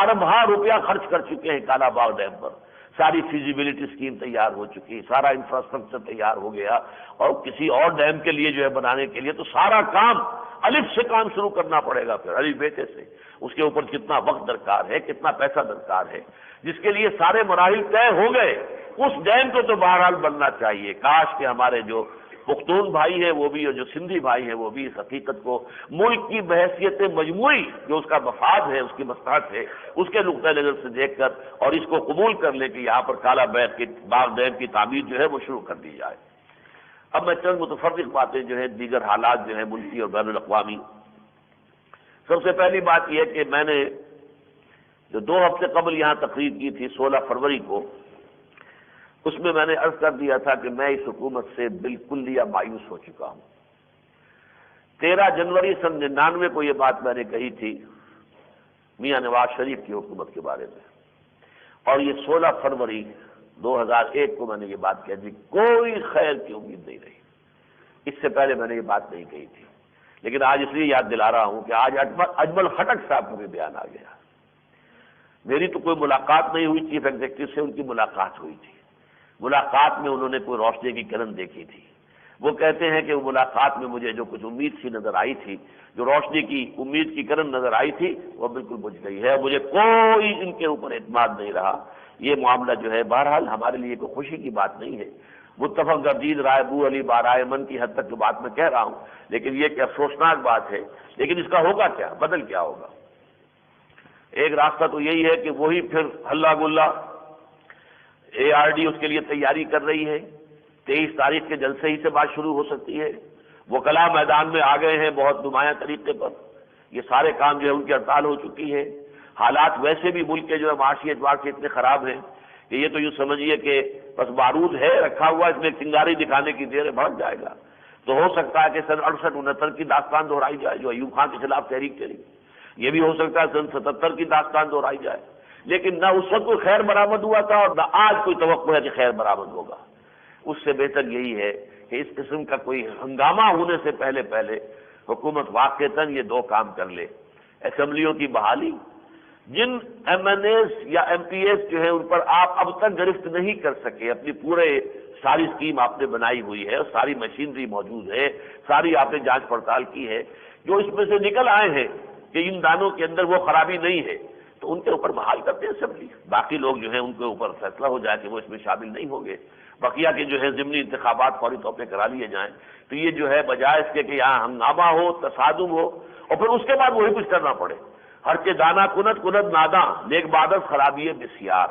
ارب روپیہ خرچ کر چکے ہیں کالا باغ ڈیم پر، ساری فیزیبلٹی اسکیم تیار ہو چکی، سارا انفراسٹرکچر تیار ہو گیا، اور کسی اور ڈیم کے لیے جو ہے بنانے کے لیے تو سارا کام الف سے کام شروع کرنا پڑے گا، پھر الف بیٹے سے۔ اس کے اوپر کتنا وقت درکار ہے، کتنا پیسہ درکار ہے، جس کے لیے سارے مراحل طے ہو گئے۔ اس ڈیم کو تو بہرحال بننا چاہیے۔ کاش کہ ہمارے جو پختون بھائی ہیں وہ بھی اور جو سندھی بھائی ہیں وہ بھی اس حقیقت کو ملک کی بحیثیت مجموعی جو اس کا مفاد ہے، اس کی مصلحت ہے، اس کے نقطۂ نظر سے دیکھ کر اور اس کو قبول کر لیں کہ یہاں پر کالا باغ ڈیم کی تعمیر جو ہے وہ شروع کر دی جائے۔ اب میں چند متفرق باتیں جو ہیں دیگر حالات جو ہیں ملکی اور بین الاقوامی۔ سب سے پہلی بات یہ ہے کہ میں نے جو 2 ہفتے قبل یہاں تقریر کی تھی 16 فروری کو، اس میں میں نے عرض کر دیا تھا کہ میں اس حکومت سے بالکل یا مایوس ہو چکا ہوں۔ 13 جنوری سن 99 کو یہ بات میں نے کہی تھی میاں نواز شریف کی حکومت کے بارے میں، اور یہ 16 فروری 2001 کو میں نے یہ بات کہی تھی، کوئی خیر کی امید نہیں رہی۔ اس سے پہلے میں نے یہ بات نہیں کہی تھی، لیکن آج اس لیے یاد دلا رہا ہوں کہ آج اجمل خٹک صاحب کا بھی بیان آ گیا۔ میری تو کوئی ملاقات نہیں ہوئی چیف ایگزیکٹو سے، ان کی ملاقات ہوئی تھی۔ ملاقات میں انہوں نے کوئی روشنی کی کرن دیکھی تھی۔ وہ کہتے ہیں کہ وہ ملاقات میں مجھے جو کچھ امید سی نظر آئی تھی، جو روشنی کی امید کی کرن نظر آئی تھی، وہ بالکل بجھ گئی ہے۔ مجھے کوئی ان کے اوپر اعتماد نہیں رہا۔ یہ معاملہ جو ہے بہرحال ہمارے لیے کوئی خوشی کی بات نہیں ہے۔ متفق گردید رائے بو علی بارائے من کی حد تک جو بات میں کہہ رہا ہوں، لیکن یہ کہ افسوسناک بات ہے۔ لیکن اس کا ہوگا کیا، بدل کیا ہوگا؟ ایک راستہ تو یہی ہے کہ وہی پھر ہلہ گلہ ARD اس کے لیے تیاری کر رہی ہے۔ 23 تاریخ کے جلسے ہی سے بات شروع ہو سکتی ہے۔ وکلاء میدان میں آ گئے ہیں بہت نمایاں طریقے پر، یہ سارے کام جو ہے ان کی ہڑتال ہو چکی ہے۔ حالات ویسے بھی ملک کے جو ہے معاشی اعتبار سے اتنے خراب ہیں کہ یہ تو یوں سمجھیے کہ بس بارود ہے رکھا ہوا، اس میں ایک چنگاری دکھانے کی دیر ہے، بھڑک جائے گا۔ تو ہو سکتا ہے کہ سن 68-69 کی داستان دہرائی جائے جو ایوب خان کے خلاف تحریک چلی، یہ بھی ہو سکتا ہے سن 77 کی داستان دہرائی جائے، لیکن نہ اس وقت کوئی خیر برآمد ہوا تھا اور نہ آج کوئی توقع ہے کہ خیر برآمد ہوگا۔ اس سے بہتر یہی ہے کہ اس قسم کا کوئی ہنگامہ ہونے سے پہلے حکومت واقعتاً یہ 2 کام کر لے۔ اسمبلیوں کی بحالی، جن MNAs یا MPs جو ہے ان پر آپ اب تک گرفت نہیں کر سکے، اپنی پورے ساری اسکیم آپ نے بنائی ہوئی ہے، ساری مشینری موجود ہے، ساری آپ نے جانچ پڑتال کی ہے، جو اس میں سے نکل آئے ہیں کہ ان دانوں کے اندر وہ خرابی نہیں ہے، تو ان کے اوپر بحال کرتے ہیں اسمبلی۔ باقی لوگ جو ہیں ان کے اوپر فیصلہ ہو جائے کہ وہ اس میں شامل نہیں ہوں گے، بقیہ کے جو ہے ضمنی انتخابات فوری طور پہ کرا لیے جائیں۔ تو یہ جو ہے بجائے اس کے کہ یہاں ہنگامہ ہو، تصادم ہو، اور پھر اس کے بعد وہی کچھ کرنا پڑے۔ ہر کے دانا کنت ناداں، نیک بادت خرابی بسیار۔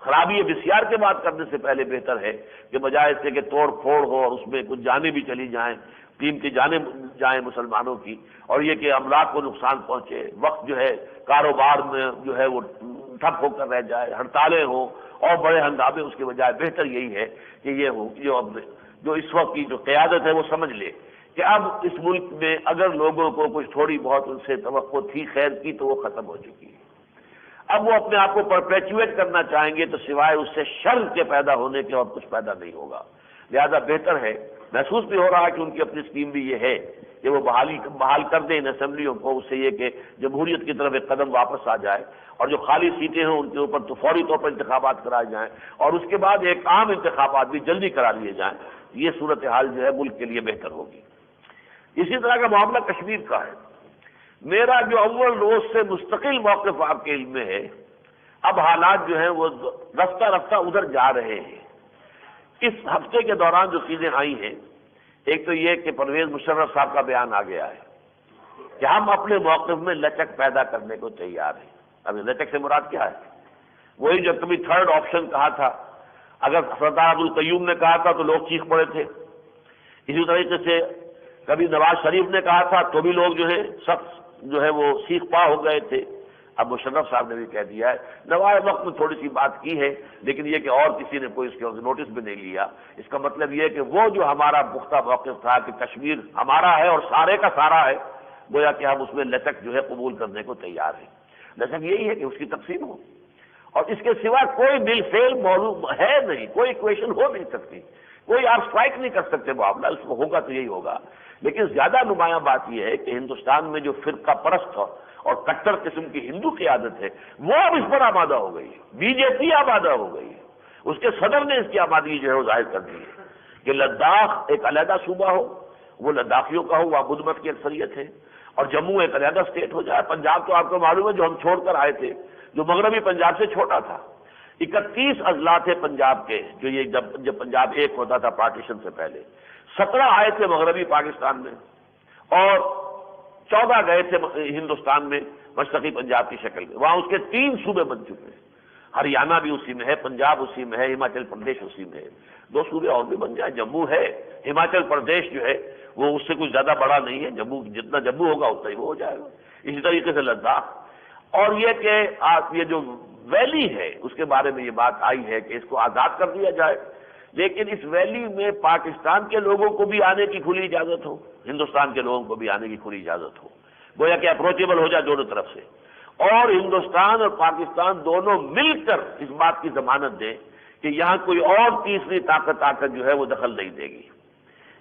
خرابی بسیار کے بات کرنے سے پہلے بہتر ہے کہ بجائے اس کے کہ توڑ پھوڑ ہو اور اس میں کچھ جانیں بھی چلی جائیں، ٹیم کی جانیں جائیں مسلمانوں کی، اور یہ کہ املاک کو نقصان پہنچے، وقت جو ہے کاروبار میں جو ہے وہ ٹھپ ہو کر رہ جائے، ہڑتالیں ہوں اور بڑے ہنگامے، اس کے بجائے بہتر یہی ہے کہ یہ ہو جو اس وقت کی جو قیادت ہے وہ سمجھ لے کہ اب اس ملک میں اگر لوگوں کو کچھ تھوڑی بہت ان سے توقع تھی خیر کی تو وہ ختم ہو چکی ہے۔ اب وہ اپنے آپ کو پرپیچویٹ کرنا چاہیں گے تو سوائے اس سے شر کے پیدا ہونے کے اور کچھ پیدا نہیں ہوگا۔ لہذا بہتر ہے، محسوس بھی ہو رہا ہے کہ ان کی اپنی اسکیم بھی یہ ہے کہ وہ بحال کر دیں ان اسمبلیوں کو، اس سے یہ کہ جمہوریت کی طرف ایک قدم واپس آ جائے، اور جو خالی سیٹیں ہیں ان کے اوپر تو فوری طور پر انتخابات کرائے جائیں، اور اس کے بعد ایک عام انتخابات بھی جلدی کرا لیے جائیں۔ یہ صورتحال جو ہے ملک کے لیے بہتر ہوگی۔ اسی طرح کا معاملہ کشمیر کا ہے۔ میرا جو اول روز سے مستقل موقف آپ کے علم میں ہے، اب حالات جو ہیں وہ رفتہ رفتہ ادھر جا رہے ہیں۔ اس ہفتے کے دوران جو چیزیں آئی ہیں، ایک تو یہ کہ پرویز مشرف صاحب کا بیان آ گیا ہے کہ ہم اپنے موقف میں لچک پیدا کرنے کو تیار ہیں۔ اب لچک سے مراد کیا ہے؟ وہی جو کبھی تھرڈ آپشن کہا تھا، اگر سردار عبدالقیوم نے کہا تھا تو لوگ چیخ پڑے تھے، اسی طریقے سے کبھی نواز شریف نے کہا تھا تو بھی لوگ جو ہے سخت جو ہے وہ سیخ پا ہو گئے تھے۔ اب مشرف صاحب نے بھی کہہ دیا ہے، نوائے وقت میں تھوڑی سی بات کی ہے، لیکن یہ کہ اور کسی نے کوئی اس کے نوٹس بھی نہیں لیا۔ اس کا مطلب یہ ہے کہ وہ جو ہمارا پختہ موقف تھا کہ کشمیر ہمارا ہے اور سارے کا سارا ہے، گویا کہ ہم اس میں لچک جو ہے قبول کرنے کو تیار ہیں۔ لچک یہی ہے کہ اس کی تقسیم ہو، اور اس کے سوا کوئی بالفعل معلوم ہے نہیں، کوئی ایکویشن ہو نہیں سکتی، کوئی آپ اسٹرائک نہیں کر سکتے معاملہ، اس کو ہوگا تو یہی ہوگا۔ لیکن زیادہ نمایاں بات یہ ہے کہ ہندوستان میں جو فرقہ پرست اور کٹر قسم کی ہندو قیادت ہے، وہ اب اس پر آمادہ ہو گئی ہے، بی جے پی آمادہ ہو گئی ہے، اس کے صدر نے اس کی آمادگی جو ہے وہ ظاہر کر دی ہے کہ لداخ ایک علیحدہ صوبہ ہو، وہ لداخیوں کا ہو، وہاں بدھ مت کی اکثریت ہے، اور جموں ایک علیحدہ اسٹیٹ ہو جائے۔ پنجاب تو آپ کو معلوم ہے جو ہم چھوڑ کر آئے تھے، جو مغربی پنجاب سے چھوٹا تھا، 31 اضلاع تھے پنجاب کے، جو یہ جب پنجاب ایک ہوتا تھا پارٹیشن سے پہلے، 17 آئے تھے مغربی پاکستان میں، اور 14 گئے تھے ہندوستان میں مشرقی پنجاب کی شکل میں۔ وہاں اس کے 3 صوبے بن چکے ہیں، ہریانہ بھی اسی میں ہے، پنجاب اسی میں ہے، ہماچل پردیش اسی میں ہے، 2 صوبے اور بھی بن جائیں۔ جموں ہے، ہماچل پردیش جو ہے وہ اس سے کچھ زیادہ بڑا نہیں ہے، جموں جتنا جموں ہوگا اتنا ہی وہ ہو جائے گا۔ اسی طریقے سے لداخ، اور یہ کہ آپ یہ جو ویلی ہے اس کے بارے میں یہ بات آئی ہے کہ اس کو آزاد کر دیا جائے، لیکن اس ویلی میں پاکستان کے لوگوں کو بھی آنے کی کھلی اجازت ہو، ہندوستان کے لوگوں کو بھی آنے کی کھلی اجازت ہو، گویا کہ اپروچیبل ہو جائے دونوں طرف سے، اور ہندوستان اور پاکستان دونوں مل کر اس بات کی ضمانت دیں کہ یہاں کوئی اور تیسری طاقت آ کر جو ہے وہ دخل نہیں دے گی۔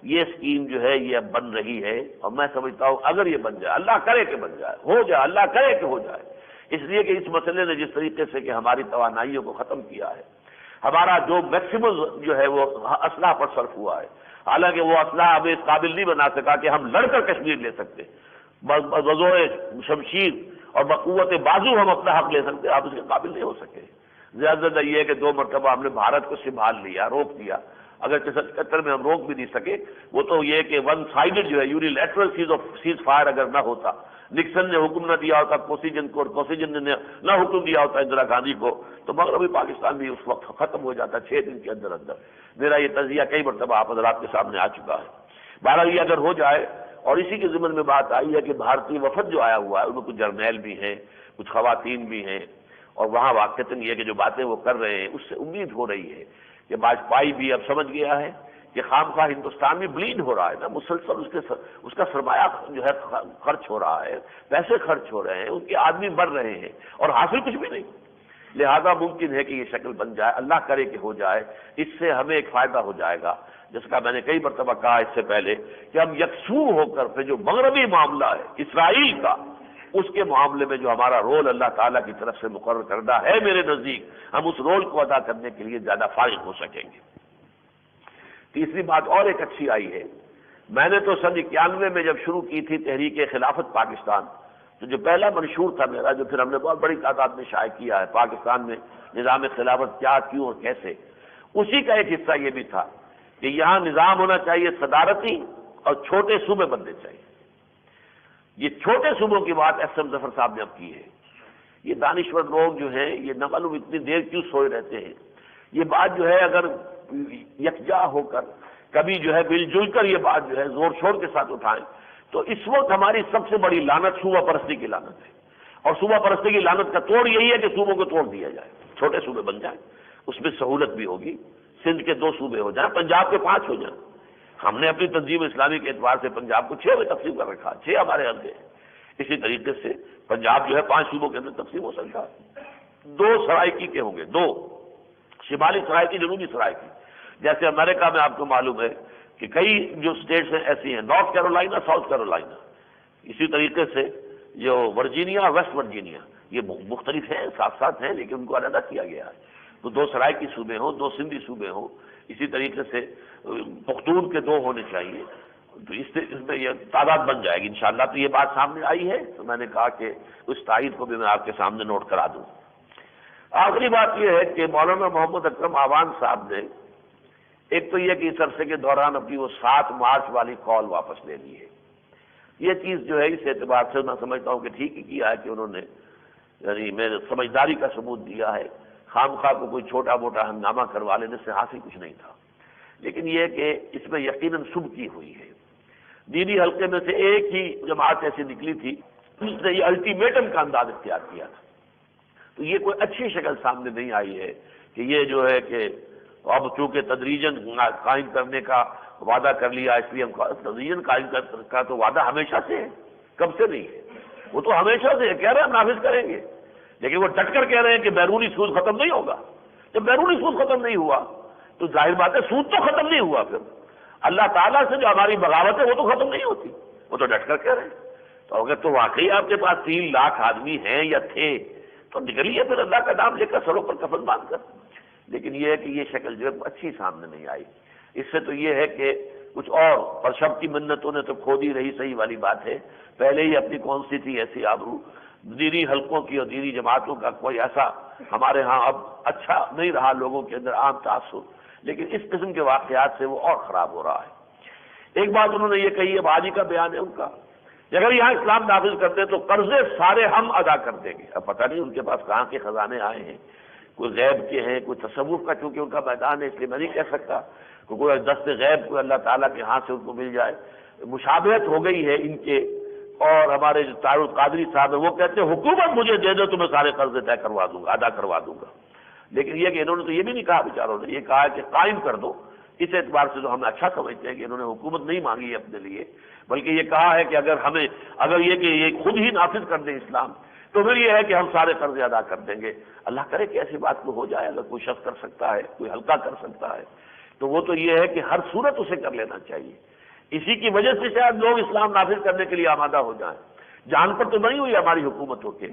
یہ اسکیم جو ہے یہ اب بن رہی ہے، اور میں سمجھتا ہوں اگر یہ بن جائے، اللہ کرے کہ بن جائے، ہو جائے، اللہ کرے کہ ہو جائے، اس لیے کہ اس مسئلے نے جس طریقے سے کہ ہماری توانائیوں کو ختم کیا ہے، ہمارا جو میکسیمم جو ہے وہ اسلحہ پر صرف ہوا ہے، حالانکہ وہ اسلحہ ہمیں اس قابل نہیں بنا سکا کہ ہم لڑ کر کشمیر لے سکتے، بزور شمشیر اور بقوت بازو ہم اپنا حق لے سکتے، آپ اس کے قابل نہیں ہو سکے۔ زیادہ زیادہ یہ ہے کہ 2 مرتبہ ہم نے بھارت کو سنبھال لیا، روک دیا، اگر 77 میں ہم روک بھی نہیں سکے، وہ تو یہ کہ ون سائیڈڈ جو ہے یونیلیٹرل سیز فائر اگر نہ ہوتا، نکسن نے حکم نہ دیا ہوتا کوسیجن کو، اور کوسیجن نے نہ حکم دیا ہوتا اندرا گاندھی کو، تو مغربی پاکستان بھی اس وقت ختم ہو جاتا 6 دن کے اندر اندر۔ میرا یہ تجزیہ کئی مرتبہ آپ حضرات کے سامنے آ چکا ہے۔ بہرحال یہ اگر ہو جائے، اور اسی کے ضمن میں بات آئی ہے کہ بھارتی وفد جو آیا ہوا ہے ان میں کچھ جرنیل بھی ہیں، کچھ خواتین بھی ہیں، اور وہاں واقعتاً یہ کہ جو باتیں وہ کر رہے ہیں اس سے امید ہو رہی ہے کہ واجپائی بھی اب سمجھ گیا ہے کہ خام خواہ ہندوستان میں بلیڈ ہو رہا ہے نا، مسلسل اس کا سرمایہ جو ہے خرچ ہو رہا ہے، پیسے خرچ ہو رہے ہیں، ان کے آدمی بڑھ رہے ہیں اور حاصل کچھ بھی نہیں، لہذا ممکن ہے کہ یہ شکل بن جائے، اللہ کرے کہ ہو جائے، اس سے ہمیں ایک فائدہ ہو جائے گا، جس کا میں نے کئی مرتبہ کہا اس سے پہلے کہ ہم یکسو ہو کر پھر جو مغربی معاملہ ہے اسرائیل کا، اس کے معاملے میں جو ہمارا رول اللہ تعالیٰ کی طرف سے مقرر کردہ ہے میرے نزدیک، ہم اس رول کو ادا کرنے کے لیے زیادہ فارغ ہو سکیں گے۔ تیسری بات اور ایک اچھی آئی ہے، میں نے تو سن 91 میں جب شروع کی تھی تحریک خلافت پاکستان، تو جو پہلا منشور تھا میرا، جو پھر ہم نے بہت بڑی تعداد میں شائع کیا ہے، پاکستان میں نظام خلافت کیا، کیوں اور کیسے، اسی کا ایک حصہ یہ بھی تھا کہ یہاں نظام ہونا چاہیے صدارتی اور چھوٹے صوبے بننے چاہیے۔ یہ چھوٹے صوبوں کی بات ایس ایم ظفر صاحب نے اب کی ہے۔ یہ دانشور لوگ جو ہیں یہ نہ معلوم اتنی دیر کیوں سوئے رہتے ہیں، یہ بات جو ہے اگر یکجا ہو کر کبھی جو ہے مل جل کر یہ بات جو ہے زور شور کے ساتھ اٹھائیں، تو اس وقت ہماری سب سے بڑی لعنت صوبہ پرستی کی لعنت ہے، اور صوبہ پرستی کی لعنت کا توڑ یہی ہے کہ صوبوں کو توڑ دیا جائے، چھوٹے صوبے بن جائیں، اس میں سہولت بھی ہوگی، سندھ کے 2 صوبے ہو جائیں، پنجاب کے 5 ہو جائیں۔ ہم نے اپنی تنظیم اسلامی کے اعتبار سے پنجاب کو 6 میں تقسیم کر رکھا، 6 ہمارے حلقے ہیں، اسی طریقے سے پنجاب جو ہے 5 صوبوں کے اندر تقسیم ہو سکتا ہے، 2 سرائکی کے ہوں گے، 2 شمالی سرائکی، جنوبی سرائکی، جیسے امریکہ میں آپ کو معلوم ہے کہ کئی جو اسٹیٹس ہیں ایسی ہیں، نارتھ کیرولائنا، ساؤتھ کیرولائنا، اسی طریقے سے جو ورجینیا، ویسٹ ورجینیا، یہ مختلف ہیں، ساتھ ساتھ ہیں، لیکن ان کو علیحدہ کیا گیا ہے، تو 2 سرائکی صوبے ہوں، 2 سندھی صوبے ہوں، اسی طریقے سے پختون کے 2 ہونے چاہیے، تو اس میں یہ تعداد بن جائے گی انشاءاللہ۔ تو یہ بات سامنے آئی ہے تو میں نے کہا کہ اس تائید کو بھی میں آپ کے سامنے نوٹ کرا دوں۔ آخری بات یہ ہے کہ مولانا محمد اکرم آوان صاحب نے ایک تو یہ کہ اس عرصے کے دوران اپنی وہ 7 مارچ والی کال واپس لے لی ہے۔ یہ چیز جو ہے اس اعتبار سے میں سمجھتا ہوں کہ ٹھیک ہی کیا ہے کہ انہوں نے یعنی میرے سمجھداری کا ثبوت دیا ہے۔ خام خواہ کو کوئی چھوٹا موٹا ہنگامہ کروا لینے سے حاصل کچھ نہیں تھا، لیکن یہ کہ اس میں یقیناً صبح کی ہوئی ہے۔ دینی حلقے میں سے ایک ہی جماعت ایسی نکلی تھی جس نے یہ الٹیمیٹم کا انداز اختیار کیا تھا۔ تو یہ کوئی اچھی شکل سامنے نہیں آئی ہے کہ یہ جو ہے کہ اب چونکہ تدریجاً قائم کرنے کا وعدہ کر لیا اس لیے ہم تدریجاً قائم کا تو وعدہ ہمیشہ سے ہے، کب سے نہیں ہے، وہ تو ہمیشہ سے ہے، کہہ رہے ہیں ہم نافذ کریں گے، لیکن وہ ڈٹ کر کہہ رہے ہیں کہ بیرونی سود ختم نہیں ہوگا۔ جب بیرونی سود ختم نہیں ہوا تو ظاہر بات ہے سود تو ختم نہیں ہوا، پھر اللہ تعالیٰ سے جو ہماری بغاوت ہے وہ تو ختم نہیں ہوتی، وہ تو ڈٹ کر کہہ رہے ہیں۔ تو اگر تو واقعی آپ کے پاس 3 لاکھ آدمی ہیں یا تھے تو نکلیے پھر اللہ کا نام لے کر سروں پر کفن باندھ کر۔ لیکن یہ ہے کہ یہ شکل جو ہے اچھی سامنے نہیں آئی۔ اس سے تو یہ ہے کہ کچھ اور پر شب کی منتوں نے تو کھو دی رہی، صحیح والی بات ہے، پہلے ہی اپنی کون سی تھی ایسی آبرو، دینی حلقوں کی اور دینی جماعتوں کا کوئی ایسا ہمارے ہاں اب اچھا نہیں رہا، لوگوں کے اندر عام تاثر، لیکن اس قسم کے واقعات سے وہ اور خراب ہو رہا ہے۔ ایک بات انہوں نے یہ کہی ہے، بھاجی کا بیان ہے ان کا کہ اگر یہاں اسلام نافذ کرتے ہیں تو قرضے سارے ہم ادا کر دیں گے۔ اب پتہ نہیں ان کے پاس کہاں کے خزانے آئے ہیں، کوئی غیب کے ہیں، کوئی تصوف کا، چونکہ ان کا میدان ہے اس لیے میں نہیں کہہ سکتا کہ کوئی دست غیب کوئی اللہ تعالیٰ کے ہاتھ سے ان کو مل جائے۔ مشابہت ہو گئی ہے ان کے اور ہمارے جو طاہر القادری صاحب ہیں، وہ کہتے ہیں حکومت مجھے دے دو تو میں سارے قرضے طے کروا دوں گا، ادا کروا دوں گا۔ لیکن یہ کہ انہوں نے تو یہ بھی نہیں کہا بیچاروں نے، یہ کہا کہ قائم کر دو۔ اس اعتبار سے تو ہم اچھا سمجھتے ہیں کہ انہوں نے حکومت نہیں مانگی ہے اپنے لیے، بلکہ یہ کہا ہے کہ اگر یہ کہ یہ خود ہی نافذ کر دیں اسلام تو پھر یہ ہے کہ ہم سارے قرضے ادا کر دیں گے۔ اللہ کرے کہ ایسی بات کو ہو جائے، اگر کوئی شخص کر سکتا ہے، کوئی ہلکا کر سکتا ہے تو وہ تو یہ ہے کہ ہر صورت اسے کر لینا چاہیے۔ اسی کی وجہ سے شاید لوگ اسلام نافذ کرنے کے لیے آمادہ ہو جائیں۔ جان پر تو نہیں ہوئی ہماری حکومتوں کے،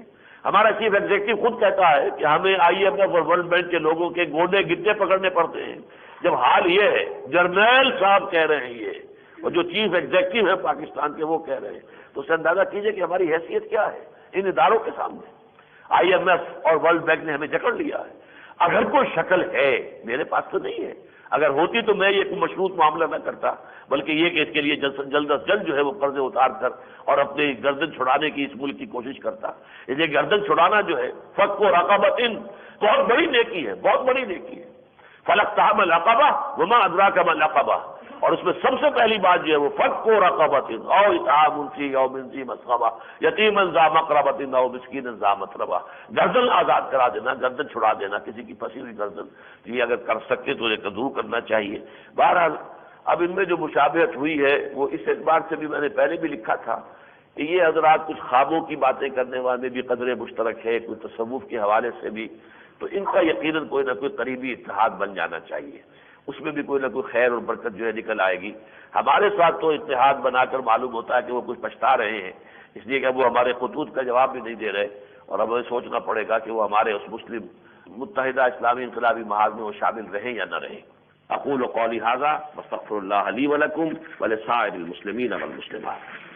ہمارا چیف ایگزیکٹو خود کہتا ہے کہ ہمیں IMF اور ورلڈ بینک کے لوگوں کے گوڈے گٹے پکڑنے پڑتے ہیں، جب حال یہ ہے جرنیل صاحب کہہ رہے ہیں یہ، اور جو چیف ایگزیکٹو ہے پاکستان کے وہ کہہ رہے ہیں، تو اس سے اندازہ کیجئے کہ ہماری حیثیت کیا ہے ان اداروں کے سامنے۔ IMF اور ورلڈ بینک نے ہمیں جکڑ لیا ہے۔ اگر کوئی شکل ہے، میرے پاس تو نہیں ہے، اگر ہوتی تو میں یہ کوئی مشروط معاملہ نہ کرتا، بلکہ یہ کہ اس کے لیے جلد از جلد جو ہے وہ قرضے اتار کر اور اپنی گردن چھڑانے کی اس ملک کی کوشش کرتا۔ یہ گردن چھڑانا جو ہے فک و رقبۃ بہت بڑی نیکی ہے، بہت بڑی نیکی ہے۔ فلقتحم العقبہ وما ادراک ما العقبہ، اور اس میں سب سے پہلی بات جو ہے وہ فک و رقبۃ او اطعام فی یوم ذی مسغبہ یتیما ذا مقربۃ او مسکینا ذا متربہ، گردن آزاد کرا دینا، گردن چھڑا دینا کسی کی پھنسی ہوئی گردن، یہ اگر کر سکتے تو یہ ضرور کرنا چاہیے۔ بہرحال اب ان میں جو مشابہت ہوئی ہے وہ اس اعتبار سے بھی میں نے پہلے بھی لکھا تھا کہ یہ حضرات کچھ خوابوں کی باتیں کرنے والے بھی قدر مشترک ہے، کوئی تصوف کے حوالے سے بھی، تو ان کا یقیناً کوئی نہ کوئی قریبی اتحاد بن جانا چاہیے، اس میں بھی کوئی نہ کوئی خیر اور برکت جو ہے نکل آئے گی۔ ہمارے ساتھ تو اتحاد بنا کر معلوم ہوتا ہے کہ وہ کچھ پچھتا رہے ہیں، اس لیے کہ وہ ہمارے خطوط کا جواب بھی نہیں دے رہے، اور ہمیں سوچنا پڑے گا کہ وہ ہمارے اس مسلم متحدہ اسلامی انقلابی محاذ میں وہ شامل رہیں یا نہ رہیں۔ اقول قولی ھذا واستغفر اللہ لی ولکم ولسائر المسلمین والمسلمات۔